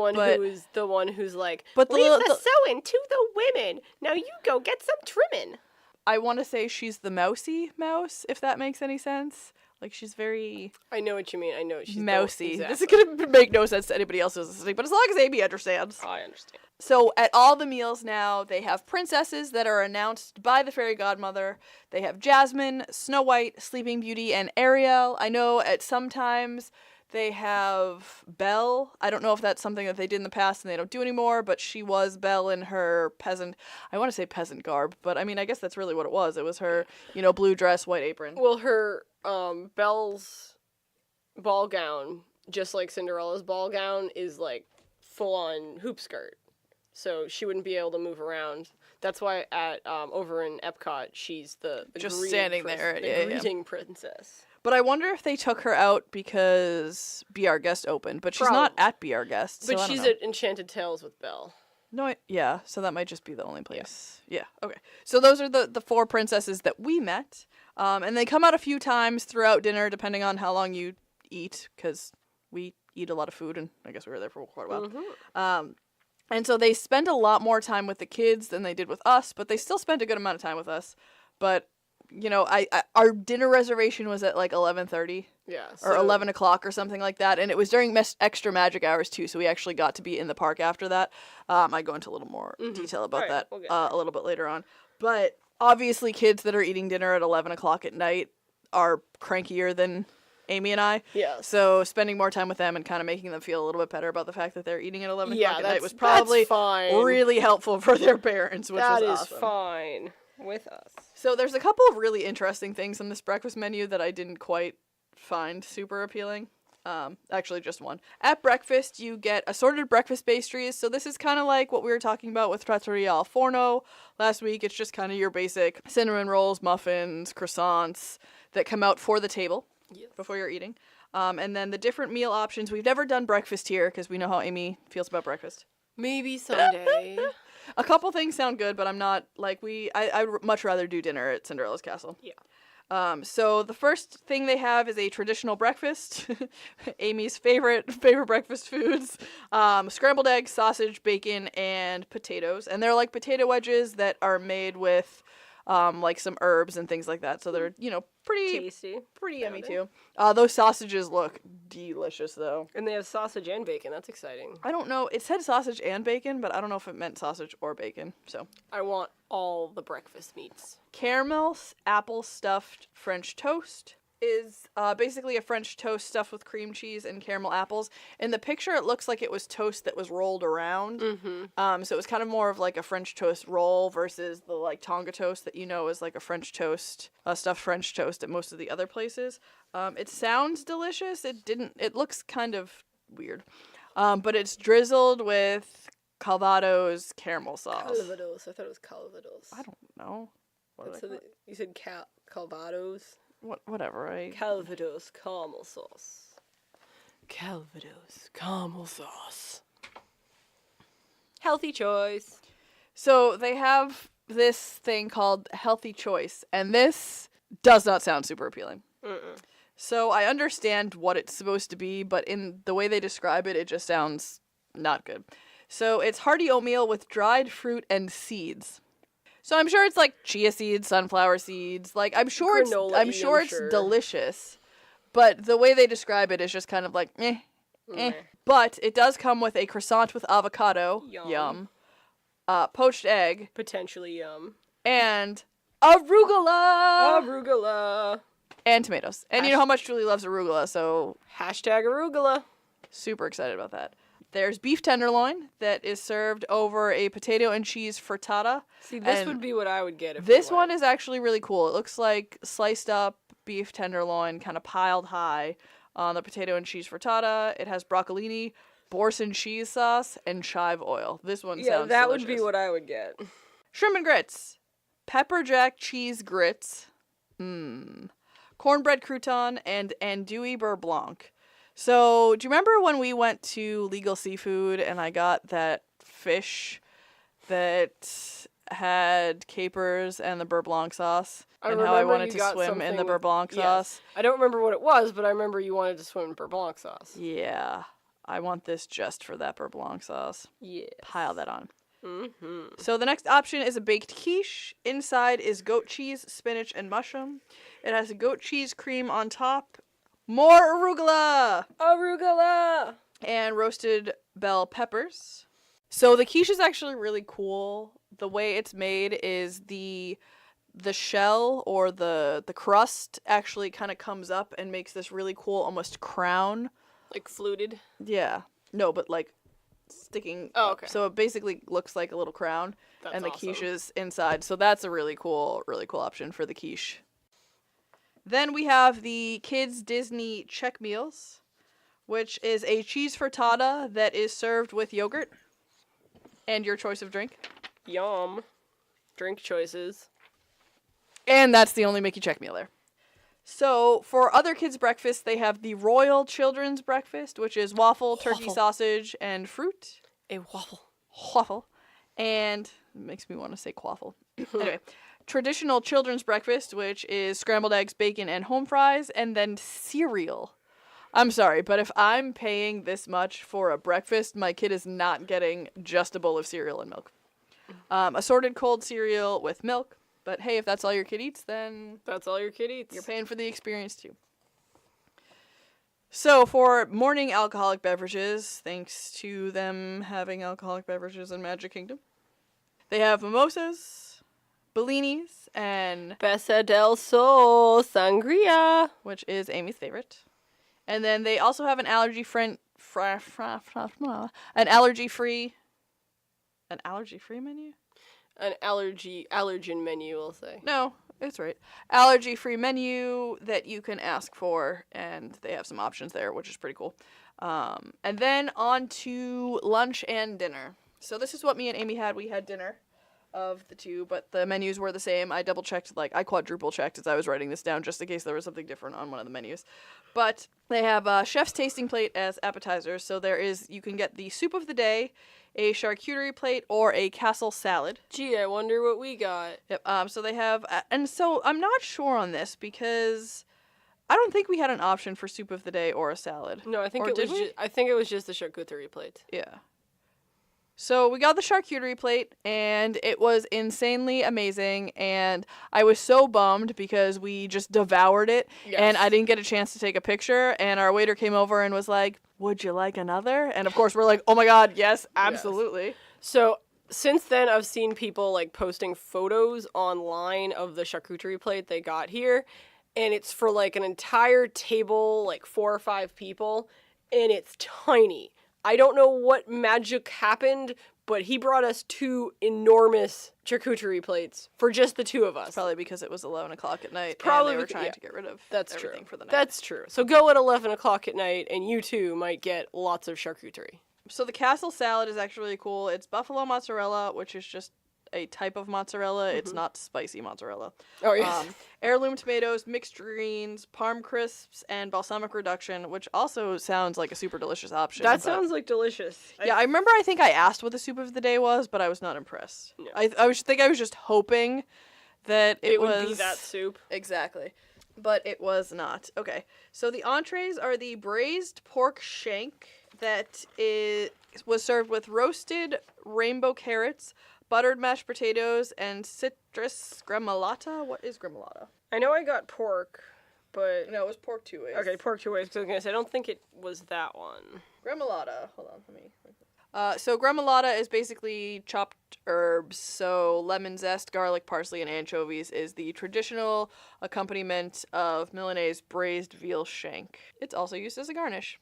one who's like, but leave the sewing to the women. Now you go get some trimming. I want to say she's the mousy mouse, if that makes any sense. Like, she's very I know what you mean. I know she's mousy. Exactly. This is going to make no sense to anybody else who's listening, but as long as Amy understands. I understand. So at all the meals now, they have princesses that are announced by the fairy godmother. They have Jasmine, Snow White, Sleeping Beauty, and Ariel. I know at some times they have Belle. I don't know if that's something that they did in the past and they don't do anymore, but she was Belle in her I want to say peasant garb, but I mean, I guess that's really what it was. It was her, blue dress, white apron. Well, her Belle's ball gown, just like Cinderella's ball gown, is like full on hoop skirt. So she wouldn't be able to move around. That's why at over in Epcot, she's the just greeting standing there. The greeting princess. But I wonder if they took her out because Be Our Guest opened, but she's not at Be Our Guest. But so she's at Enchanted Tales with Belle. No, yeah, so that might just be the only place. Yeah, okay. So those are the 4 princesses that we met, and they come out a few times throughout dinner, depending on how long you eat, because we eat a lot of food, and I guess we were there for quite a while. Mm-hmm. And so they spend a lot more time with the kids than they did with us, but they still spent a good amount of time with us. But, our dinner reservation was at like 11:30. Yeah. Or 11 o'clock or something like that. And it was during extra magic hours, too, so we actually got to be in the park after that. I go into a little more detail about that a little bit later on. But obviously kids that are eating dinner at 11 o'clock at night are crankier than Amy and I. Yeah. So spending more time with them and kind of making them feel a little bit better about the fact that they're eating at 11 o'clock at night was probably really helpful for their parents, which was awesome. That is fine with us. So there's a couple of really interesting things on this breakfast menu that I didn't quite find super appealing. Actually just one. At breakfast, you get assorted breakfast pastries. So this is kind of like what we were talking about with Trattoria al Forno last week. It's just kind of your basic cinnamon rolls, muffins, croissants that come out for the table before you're eating. And then the different meal options. We've never done breakfast here because we know how Amy feels about breakfast. Maybe someday. A couple things sound good, but I'm not like I'd much rather do dinner at Cinderella's castle. Yeah. So the first thing they have is a traditional breakfast. Amy's favorite breakfast foods: scrambled eggs, sausage, bacon, and potatoes. And they're like potato wedges that are made with like some herbs and things like that. So they're pretty tasty, pretty yummy too. Those sausages look delicious though. And they have sausage and bacon. That's exciting. I don't know. It said sausage and bacon, but I don't know if it meant sausage or bacon. So I want all the breakfast meats. Caramel apple stuffed French toast is basically a French toast stuffed with cream cheese and caramel apples. In the picture, it looks like it was toast that was rolled around. Mm-hmm. So it was kind of more of like a French toast roll versus the like Tonga toast that is like a French toast, stuffed French toast at most of the other places. It sounds delicious. It looks kind of weird. But it's drizzled with Calvados caramel sauce. Calvados. I thought it was Calvados. I don't know. You said Calvados? Whatever, right? Calvados caramel sauce. Calvados caramel sauce. Healthy choice. So they have this thing called Healthy Choice, and this does not sound super appealing. Mm-mm. So I understand what it's supposed to be, but in the way they describe it, it just sounds not good. So it's hearty oatmeal with dried fruit and seeds. So I'm sure it's like chia seeds, sunflower seeds. Like I'm sure it's delicious, but the way they describe it is just kind of like eh. But it does come with a croissant with avocado, yum. Poached egg, potentially yum, and arugula, and tomatoes. And you know how much Julie loves arugula, so #arugula. Super excited about that. There's beef tenderloin that is served over a potato and cheese frittata. See, this would be what I would get. This one is actually really cool. It looks like sliced up beef tenderloin kind of piled high on the potato and cheese frittata. It has broccolini, Boursin cheese sauce, and chive oil. This one sounds that delicious. would be what I would get. Shrimp and grits. Pepper jack cheese grits. Cornbread crouton and andouille beurre blanc. So, do you remember when we went to Legal Seafood and I got that fish that had capers and the beurre blanc sauce? And how I wanted to swim in the beurre blanc sauce? I don't remember what it was, but I remember you wanted to swim in beurre blanc sauce. Yeah. I want this just for that beurre blanc sauce. Yeah. Pile that on. Mm-hmm. So the next option is a baked quiche. Inside is goat cheese, spinach, and mushroom. It has a goat cheese cream on top, more arugula, Arugula! and roasted bell peppers. So the quiche is actually really cool. The way it's made is the shell or the crust actually kind of comes up and makes this really cool almost crown. Like fluted? Yeah. No, but like sticking Oh, up. okay. So it basically looks like a little crown. That's and the awesome. quiche is inside. So that's a really cool option for the quiche. Then we have the Kids Disney Check Meals, which is a cheese frittata that is served with yogurt and your choice of drink. Yum. Drink choices. And that's the only Mickey Check Meal there. So for other kids' breakfast, they have the Royal Children's Breakfast, which is waffle, turkey sausage, and fruit. A waffle. Waffle. And it makes me want to say quaffle. Anyway, traditional children's breakfast, which is scrambled eggs, bacon, and home fries, and then cereal. I'm sorry, but if I'm paying this much for a breakfast, my kid is not getting just a bowl of cereal and milk. Assorted cold cereal with milk. But hey, if that's all your kid eats, then That's all your kid eats. you're paying for the experience too. So for morning alcoholic beverages, thanks to them having alcoholic beverages in Magic Kingdom, they have mimosas, bellinis, and Besa del Sol sangria. which is Amy's favorite. And then they also have an allergy-free menu? An allergen menu, we'll say. No, it's right. Allergy-free menu that you can ask for, and they have some options there, which is pretty cool. And then on to lunch and dinner. So this is what me and Amy had. We had dinner of the two, but the menus were the same. I double-checked, I quadruple-checked as I was writing this down, just in case there was something different on one of the menus. But they have a chef's tasting plate as appetizers. So you can get the soup of the day, a charcuterie plate, or a castle salad. Gee, I wonder what we got. Yep. So they have, and so I'm not sure on this because I don't think we had an option for soup of the day or a salad. No, I think Or it was did we? I think it was just the charcuterie plate. Yeah. So we got the charcuterie plate, and it was insanely amazing, and I was so bummed because we just devoured it, Yes. and I didn't get a chance to take a picture, and our waiter came over and was like, "Would you like another?" And of course we're like, "Oh my god, yes, absolutely." So since then, I've seen people posting photos online of the charcuterie plate they got here, and it's for an entire table, 4 or 5 people, and it's tiny. I don't know what magic happened, but he brought us 2 enormous charcuterie plates for just the 2 of us. Probably because it was 11 o'clock at night, Probably and they were beca- trying yeah. to get rid of That's everything true. for the night. That's true. So go at 11 o'clock at night, and you too might get lots of charcuterie. So the castle salad is actually really cool. It's buffalo mozzarella, which is just a type of mozzarella. Mm-hmm. It's not spicy mozzarella. Oh, yeah. Heirloom tomatoes, mixed greens, parm crisps, and balsamic reduction, which also sounds like a super delicious option. That but- sounds delicious. Yeah, I remember. I think I asked what the soup of the day was, but I was not impressed. No. I was just hoping that It was would be that soup. exactly, but it was not. Okay, so the entrees are the braised pork shank that was served with roasted rainbow carrots, buttered mashed potatoes, and citrus gremolata. What is gremolata? I know I got pork, but... No, it was pork 2 ways. Okay, pork 2 ways, because I was going to say, I don't think it was that one. Gremolata. Hold on, let me. So gremolata is basically chopped herbs. So lemon zest, garlic, parsley, and anchovies is the traditional accompaniment of Milanese braised veal shank. It's also used as a garnish.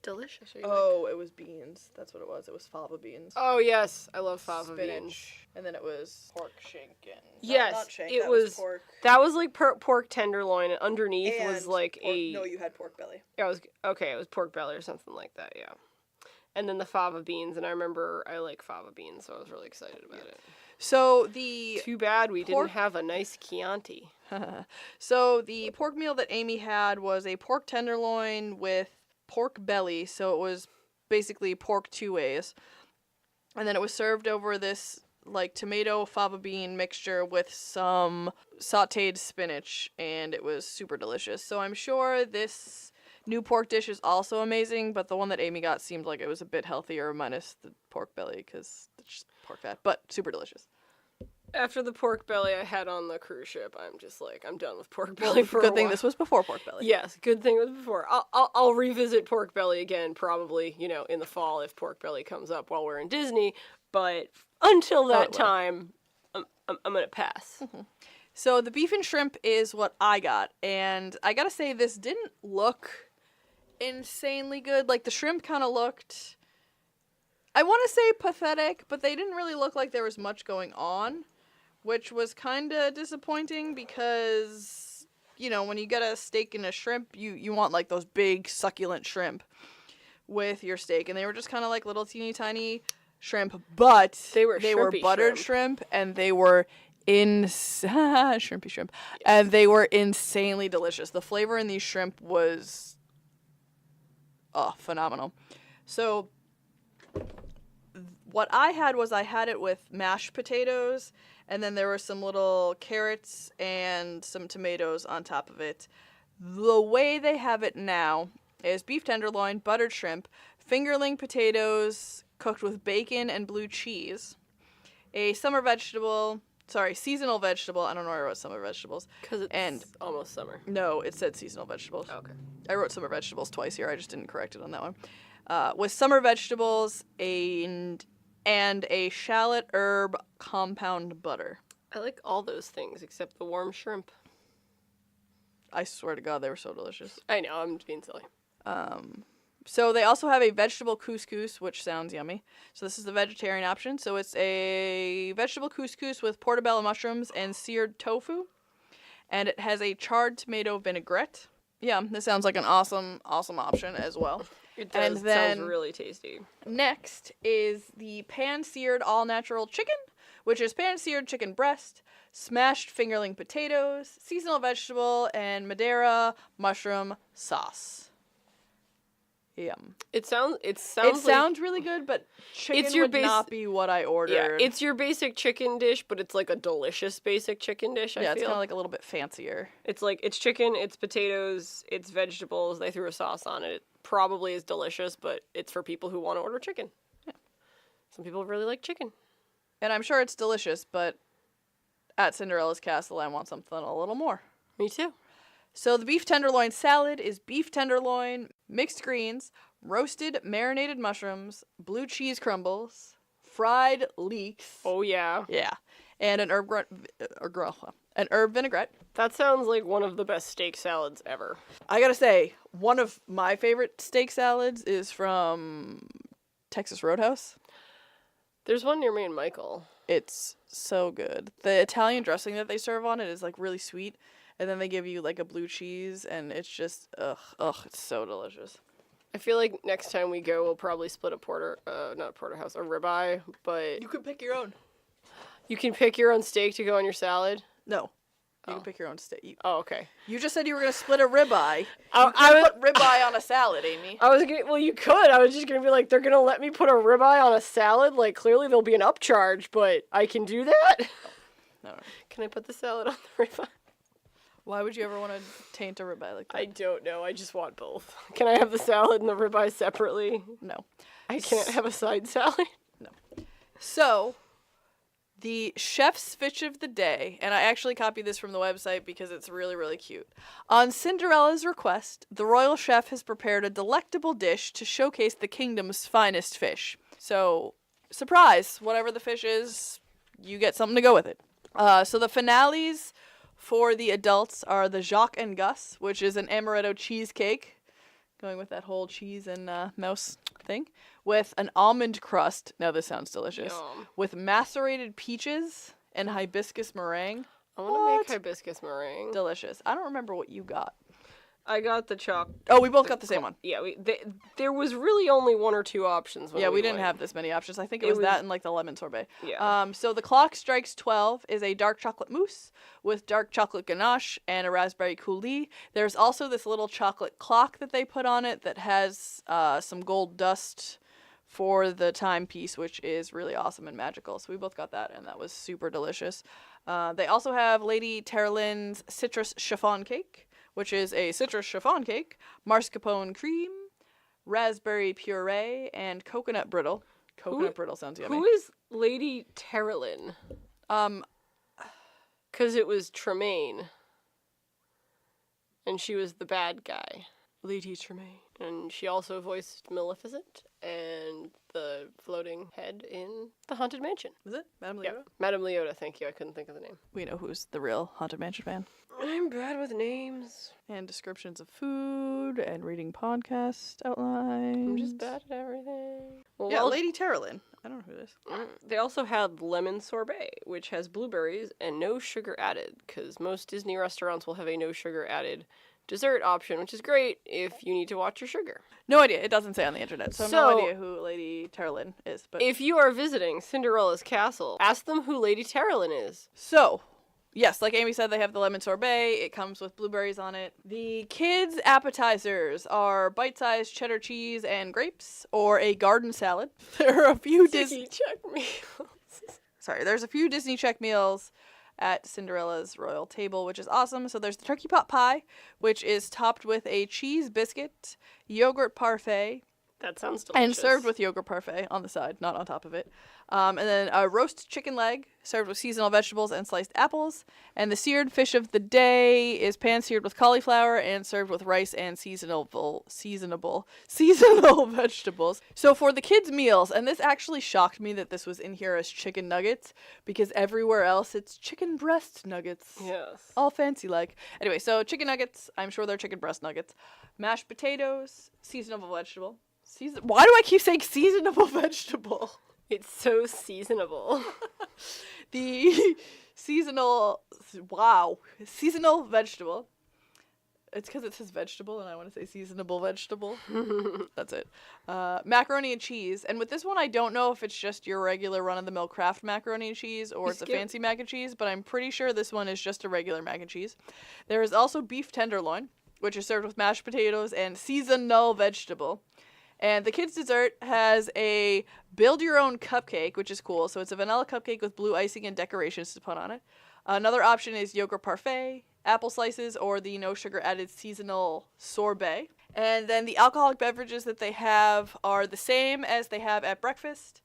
Delicious. Oh, it was beans. That's what it was. It was fava beans. Oh, yes. I love fava Spinach. beans. And then it was pork shank and... Yes, not shank, it that was- pork. That was pork tenderloin, and underneath was No, a... you had pork belly. It was pork belly or something like that, yeah. And then the fava beans, and I remember I like fava beans, so I was really excited about it. So the... Too bad we pork- didn't have a nice Chianti. So the pork meal that Amy had was a pork tenderloin with pork belly, so it was basically pork 2 ways. And then it was served over this tomato fava bean mixture with some sautéed spinach, and it was super delicious. So I'm sure this new pork dish is also amazing, but the one that Amy got seemed like it was a bit healthier minus the pork belly because it's just pork fat, but super delicious. After the pork belly I had on the cruise ship, I'm just like, I'm done with pork belly for a Good thing while. this was before pork belly. Yes, good thing it was before. I'll revisit pork belly again, probably, in the fall if pork belly comes up while we're in Disney. But until that time, I'm gonna pass. Mm-hmm. So the beef and shrimp is what I got, and I gotta say this didn't look insanely good. Like the shrimp kind of looked, I want to say pathetic, but they didn't really look like there was much going on, which was kind of disappointing because, when you get a steak and a shrimp, you want like those big succulent shrimp with your steak, and they were just kind of like little teeny tiny shrimp, but they were buttered shrimp, and they were shrimpy shrimp, and they were insanely delicious. The flavor in these shrimp was phenomenal. So what I had it with mashed potatoes, and then there were some little carrots and some tomatoes on top of it. The way they have it now is beef tenderloin, buttered shrimp, fingerling potatoes cooked with bacon and blue cheese, a seasonal vegetable. I don't know where I wrote summer vegetables. Because it's almost summer. No, it said seasonal vegetables. Okay. I wrote summer vegetables twice here. I just didn't correct it on that one. With summer vegetables and a shallot herb compound butter. I like all those things except the warm shrimp. I swear to God, they were so delicious. I know, I'm being silly. So they also have a vegetable couscous, which sounds yummy. So this is the vegetarian option. So it's a vegetable couscous with portobello mushrooms and seared tofu. And it has a charred tomato vinaigrette. Yeah, this sounds like an awesome option as well. It does. And then sounds really tasty. Next is the pan-seared all-natural chicken, which is pan-seared chicken breast, smashed fingerling potatoes, seasonal vegetable, and Madeira mushroom sauce. Yum. It sounds really good, but chicken would not be what I ordered. Yeah, it's your basic chicken dish, but it's like a delicious basic chicken dish, I feel. It's kind of like a little bit fancier. It's like, it's chicken, it's potatoes, it's vegetables, they threw a sauce on it. It probably is delicious, but it's for people who want to order chicken. Yeah. Some people really like chicken. And I'm sure it's delicious, but at Cinderella's Castle, I want something a little more. Me too. So the beef tenderloin salad is beef tenderloin, mixed greens, roasted marinated mushrooms, blue cheese crumbles, fried leeks. Oh yeah. Yeah. And an herb vinaigrette. That sounds like one of the best steak salads ever. I gotta say, one of my favorite steak salads is from Texas Roadhouse. There's one near me and Michael. It's so good. The Italian dressing that they serve on it is like really sweet. And then they give you like a blue cheese, and it's just, it's so delicious. I feel like next time we go, we'll probably split a not a porterhouse, a ribeye, but... You can pick your own. You can pick your own steak to go on your salad? No. You can pick your own steak. Oh, okay. You just said you were going to split a ribeye. I would put ribeye on a salad, Amy. You could. I was just going to be like, they're going to let me put a ribeye on a salad? Like, clearly there'll be an upcharge, but I can do that? No. Can I put the salad on the ribeye? Why would you ever want to taint a ribeye like that? I don't know. I just want both. Can I have the salad and the ribeye separately? No. I can't have a side salad? No. So, the chef's fish of the day, and I actually copied this from the website because it's really, really cute. On Cinderella's request, the royal chef has prepared a delectable dish to showcase the kingdom's finest fish. So, surprise, whatever the fish is, you get something to go with it. So the finales for the adults are the Jacques and Gus, which is an amaretto cheesecake, going with that whole cheese and mouse thing, with an almond crust. Now this sounds delicious. Yum. With macerated peaches and hibiscus meringue. I want to make hibiscus meringue. Delicious. I don't remember what you got. I got the choc. Oh, we both got the same one. Yeah, there was really only one or two options. Yeah, we didn't have this many options. I think it was that and like the lemon sorbet. Yeah. So the clock strikes 12 is a dark chocolate mousse with dark chocolate ganache and a raspberry coulis. There's also this little chocolate clock that they put on it that has some gold dust for the timepiece, which is really awesome and magical. So we both got that, and that was super delicious. They also have Lady Terlin's citrus chiffon cake, which is a citrus chiffon cake, mascarpone cream, raspberry puree, and coconut brittle. Coconut brittle sounds yummy. Who is Lady Terlin? Because it was Tremaine. And she was the bad guy. Lady Tremaine. And she also voiced Maleficent and the floating head in The Haunted Mansion. Was it Madame Leota? Yeah, Madame Leota, thank you. I couldn't think of the name. We know who's the real Haunted Mansion fan. I'm bad with names. And descriptions of food and reading podcast outlines. I'm just bad at everything. Well, Yeah, Lady Terrelin. I don't know who it is. They also had lemon sorbet, which has blueberries and no sugar added, because most Disney restaurants will have a no sugar added dessert option, which is great if you need to watch your sugar. No idea. It doesn't say on the internet, so I have no idea who Lady Terrelin is. But if you are visiting Cinderella's castle, ask them who Lady Terrelin is. So, yes, like Amy said, they have the lemon sorbet. It comes with blueberries on it. The kids' appetizers are bite-sized cheddar cheese and grapes, or a garden salad. There are a few Disney check meals. There's a few Disney check meals at Cinderella's royal table, which is awesome. So there's the turkey pot pie, which is topped with a cheese biscuit, yogurt parfait. That sounds delicious. And served with yogurt parfait on the side, not on top of it. And then a roast chicken leg served with seasonal vegetables and sliced apples. And the seared fish of the day is pan-seared with cauliflower and served with rice and seasonal vegetables. So for the kids' meals, and this actually shocked me that this was in here as chicken nuggets, because everywhere else it's chicken breast nuggets. Yes. All fancy like. Anyway, so chicken nuggets, I'm sure they're chicken breast nuggets. Mashed potatoes, seasonable vegetable. Why do I keep saying seasonable vegetable? It's so seasonable. The seasonal vegetable. It's because it says vegetable and I want to say seasonable vegetable. That's it. Macaroni and cheese. And with this one, I don't know if it's just your regular run-of-the-mill Kraft macaroni and cheese or it's a fancy mac and cheese, but I'm pretty sure this one is just a regular mac and cheese. There is also beef tenderloin, which is served with mashed potatoes and seasonal vegetable. And the kids' dessert has a build-your-own cupcake, which is cool. So it's a vanilla cupcake with blue icing and decorations to put on it. Another option is yogurt parfait, apple slices, or the no-sugar-added seasonal sorbet. And then the alcoholic beverages that they have are the same as they have at breakfast,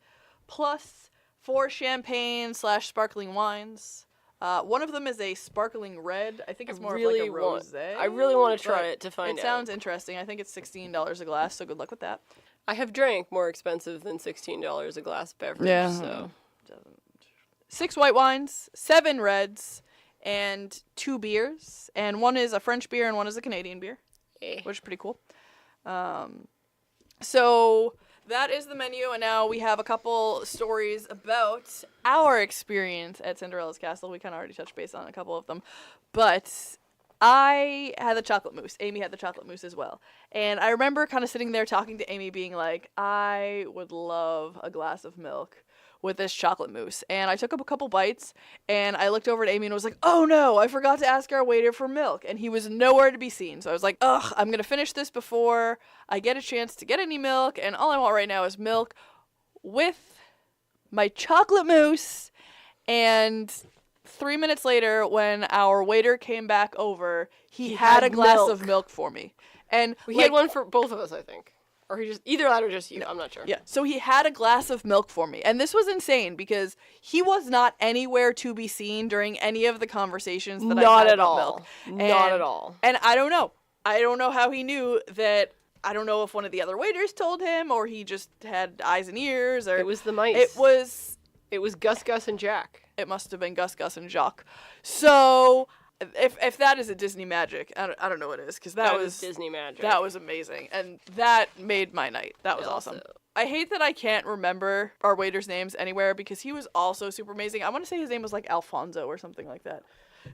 plus 4 champagne/sparkling wines. One of them is a sparkling red. I think it's more of like a rosé. I really want to try it to find out. It sounds interesting. I think it's $16 a glass, so good luck with that. I have drank more expensive than $16 a glass beverage, so. 6 white wines, 7 reds, and 2 beers. And one is a French beer and one is a Canadian beer, which is pretty cool. So that is the menu, and now we have a couple stories about our experience at Cinderella's castle. We kind of already touched base on a couple of them, but I had the chocolate mousse. Amy had the chocolate mousse as well. And I remember kind of sitting there talking to Amy being like, I would love a glass of milk with this chocolate mousse. And I took up a couple bites, and I looked over at Amy and was like, oh no, I forgot to ask our waiter for milk. And he was nowhere to be seen. So I was like, ugh, I'm going to finish this before I get a chance to get any milk. And all I want right now is milk with my chocolate mousse. And 3 minutes later, when our waiter came back over, he had a glass of milk for me. And he had one for both of us, I think. Or he just, either that or just you, no. I'm not sure. Yeah, so he had a glass of milk for me. And this was insane because he was not anywhere to be seen during any of the conversations that I had about milk. Not at all. And I don't know. I don't know how he knew that. I don't know if one of the other waiters told him or he just had eyes and ears. Or it was the mice. It was Gus, Gus, and Jack. It must have been Gus, Gus, and Jacques. So if that is a Disney magic, I don't know what it is, because that was Disney magic. That was amazing, and that made my night. That was awesome. I hate that I can't remember our waiter's names anywhere because he was also super amazing. I want to say his name was like Alfonso or something like that.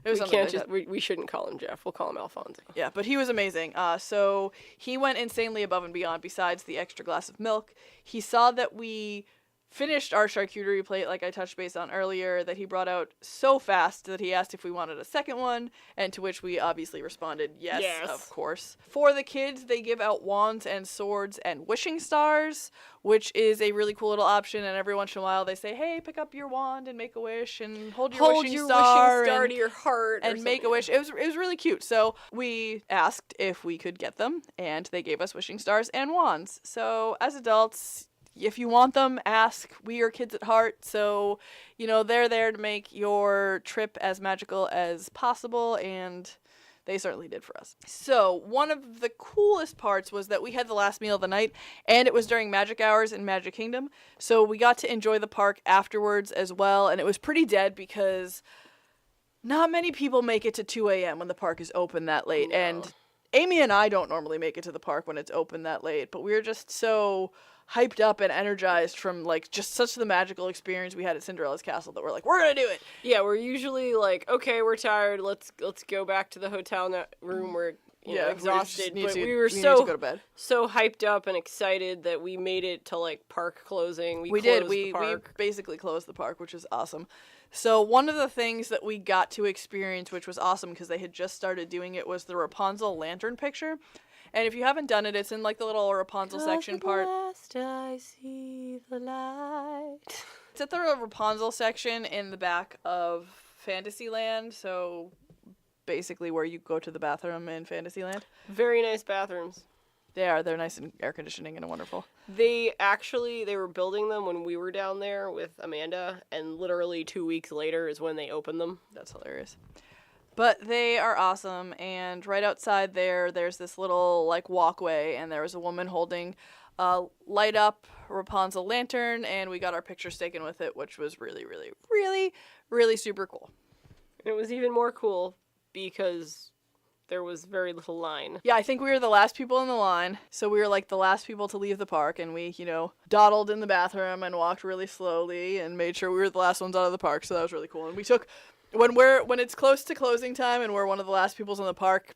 We shouldn't call him Jeff. We'll call him Alfonso. Yeah, but he was amazing. So he went insanely above and beyond. Besides the extra glass of milk, he saw that we finished our charcuterie plate, like I touched base on earlier, that he brought out so fast that he asked if we wanted a second one, and to which we obviously responded, yes, of course. For the kids, they give out wands and swords and wishing stars, which is a really cool little option, and every once in a while they say, hey, pick up your wand and make a wish, and hold your wishing star to your heart and make a wish. It was really cute. So we asked if we could get them, and they gave us wishing stars and wands. So as adults, if you want them, ask. We are kids at heart, so, they're there to make your trip as magical as possible, and they certainly did for us. So, one of the coolest parts was that we had the last meal of the night, and it was during magic hours in Magic Kingdom, so we got to enjoy the park afterwards as well, and it was pretty dead because not many people make it to 2 a.m. when the park is open that late, No. and Amy and I don't normally make it to the park when it's open that late, but we were just so hyped up and energized from, just such the magical experience we had at Cinderella's castle that we're like, we're gonna do it! Yeah, we're usually like, okay, we're tired, let's go back to the hotel room, we're exhausted, but we were need to go to bed. so hyped up and excited that we made it to, park closing. We did. closed the park. We basically closed the park, which is awesome. So one of the things that we got to experience, which was awesome because they had just started doing it, was the Rapunzel lantern picture. And if you haven't done it, it's in the little Rapunzel section part. Last I see the light. It's at the Rapunzel section in the back of Fantasyland, so basically where you go to the bathroom in Fantasyland. Very nice bathrooms. They're nice and air conditioning and wonderful. They were building them when we were down there with Amanda, and literally 2 weeks later is when they opened them. That's hilarious. But they are awesome, and right outside there's this little, walkway, and there was a woman holding a light-up Rapunzel lantern, and we got our pictures taken with it, which was really, really, really, really super cool. It was even more cool because there was very little line. Yeah, I think we were the last people in the line, so we were, the last people to leave the park, and we, dawdled in the bathroom and walked really slowly and made sure we were the last ones out of the park, so that was really cool. And we took... When it's close to closing time and we're one of the last people in the park,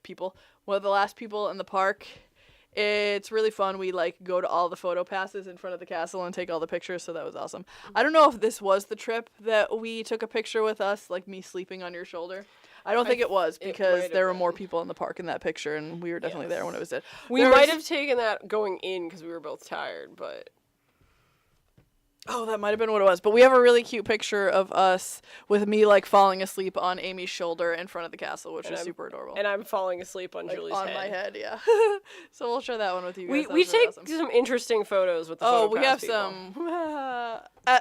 it's really fun. We go to all the photo passes in front of the castle and take all the pictures, so that was awesome. I don't know if this was the trip that we took a picture with us, me sleeping on your shoulder. I don't think it was because there were more people in the park in that picture, and we were definitely there when it was dead. We might have taken that going in because we were both tired, but... Oh, that might have been what it was. But we have a really cute picture of us with me, falling asleep on Amy's shoulder in front of the castle, which is super adorable. And I'm falling asleep on Julie's head. On my head, yeah. So we'll share that one with you guys. We take some interesting photos with the photo we have people. some.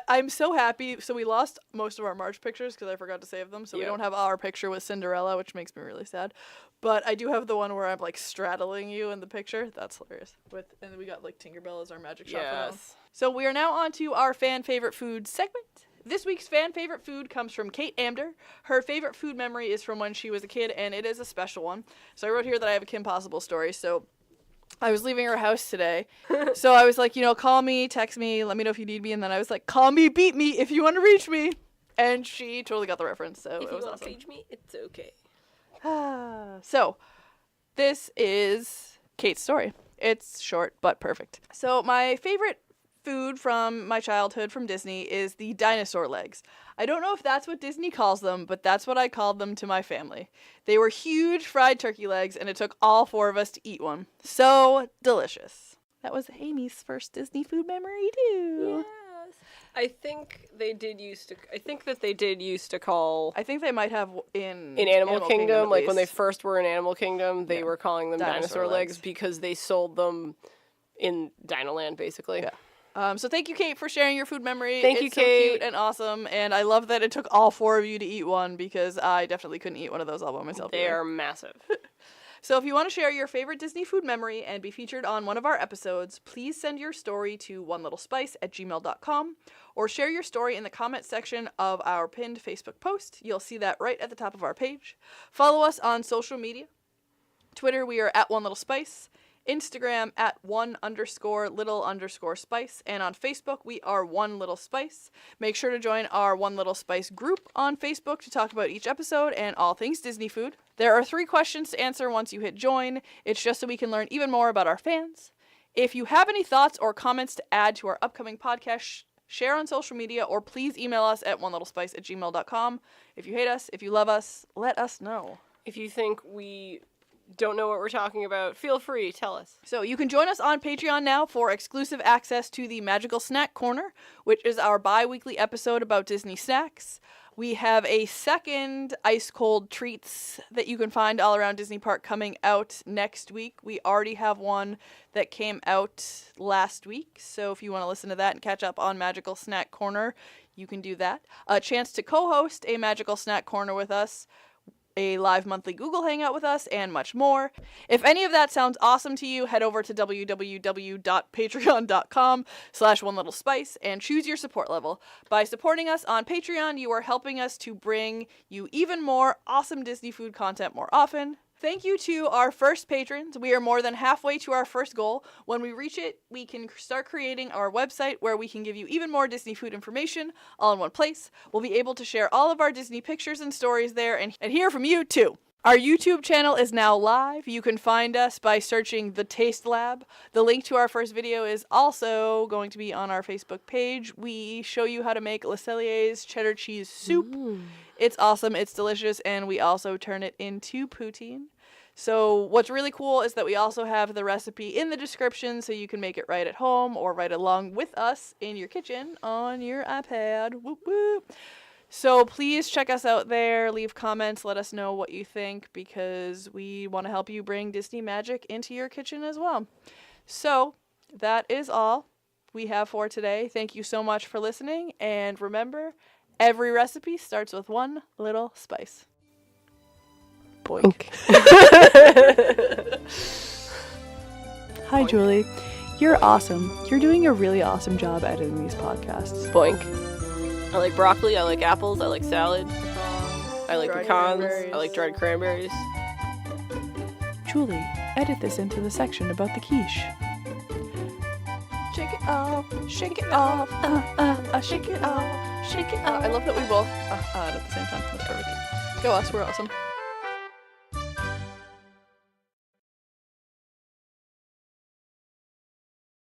I'm so happy. So we lost most of our March pictures because I forgot to save them. So we don't have our picture with Cinderella, which makes me really sad. But I do have the one where I'm, straddling you in the picture. That's hilarious. And then we got, Tinkerbell as our magic shop for them. So we are now on to our fan favorite food segment. This week's fan favorite food comes from Kate Amder. Her favorite food memory is from when she was a kid, and it is a special one. So I wrote here that I have a Kim Possible story. So I was leaving her house today. So I was like, call me, text me, let me know if you need me. And then I was like, call me, beat me if you want to reach me. And she totally got the reference, so it was awesome. If you want to reach me, it's okay. So this is Kate's story. It's short but perfect. So my favorite food from my childhood from Disney is the dinosaur legs. I don't know if that's what Disney calls them, but that's what I called them to my family. They were huge fried turkey legs, and it took all 4 of us to eat one. So delicious. That was Amy's first Disney food memory too. Yes. I think that they did used to call... I think they might have in Animal Kingdom when they first were in Animal Kingdom, they were calling them dinosaur legs because they sold them in Dinoland, basically. Yeah. So thank you, Kate, for sharing your food memory. Thank you, Kate. It's so cute and awesome, and I love that it took all 4 of you to eat one because I definitely couldn't eat one of those all by myself. They are massive. So if you want to share your favorite Disney food memory and be featured on one of our episodes, please send your story to onelittlespice@gmail.com or share your story in the comment section of our pinned Facebook post. You'll see that right at the top of our page. Follow us on social media. Twitter, we are at onelittlespice. Instagram at @1_little_spice, and on Facebook we are One Little Spice. Make sure to join our One Little Spice group on Facebook to talk about each episode and all things Disney food. There are 3 questions to answer once you hit join. It's just so we can learn even more about our fans. If you have any thoughts or comments to add to our upcoming podcast, share on social media, or please email us at onelittlespice@gmail.com. If you hate us, if you love us, let us know. If you think we don't know what we're talking about, feel free, tell us. So you can join us on Patreon now for exclusive access to the Magical Snack Corner, which is our bi-weekly episode about Disney snacks. We have a second ice cold treats that you can find all around Disney Park coming out next week. We already have one that came out last week, so if you want to listen to that and catch up on Magical Snack Corner, you can do that. A chance to co-host a Magical Snack Corner with us, a live monthly Google Hangout with us, and much more. If any of that sounds awesome to you, head over to www.patreon.com/onelittlespice and choose your support level. By supporting us on Patreon, you are helping us to bring you even more awesome Disney food content more often. Thank you to our first patrons. We are more than halfway to our first goal. When we reach it, we can start creating our website where we can give you even more Disney food information all in one place. We'll be able to share all of our Disney pictures and stories there and hear from you too. Our YouTube channel is now live. You can find us by searching The Taste Lab. The link to our first video is also going to be on our Facebook page. We show you how to make Le Cellier's cheddar cheese soup. It's awesome, it's delicious, and we also turn it into poutine. So what's really cool is that we also have the recipe in the description so you can make it right at home or right along with us in your kitchen on your iPad. Whoop whoop. So please check us out there, leave comments, let us know what you think, because we want to help you bring Disney magic into your kitchen as well. So that is all we have for today. Thank you so much for listening, and remember, every recipe starts with one little spice. Boink. Hi, Julie. You're awesome. You're doing a really awesome job editing these podcasts. Boink. I like broccoli, I like apples, I like salad, I like pecans, I like dried cranberries. Julie, edit this into the section about the quiche. Shake it off, shake it off, shake it off, shake it off. I love that we both at the same time. That's perfect. Go us, we're awesome.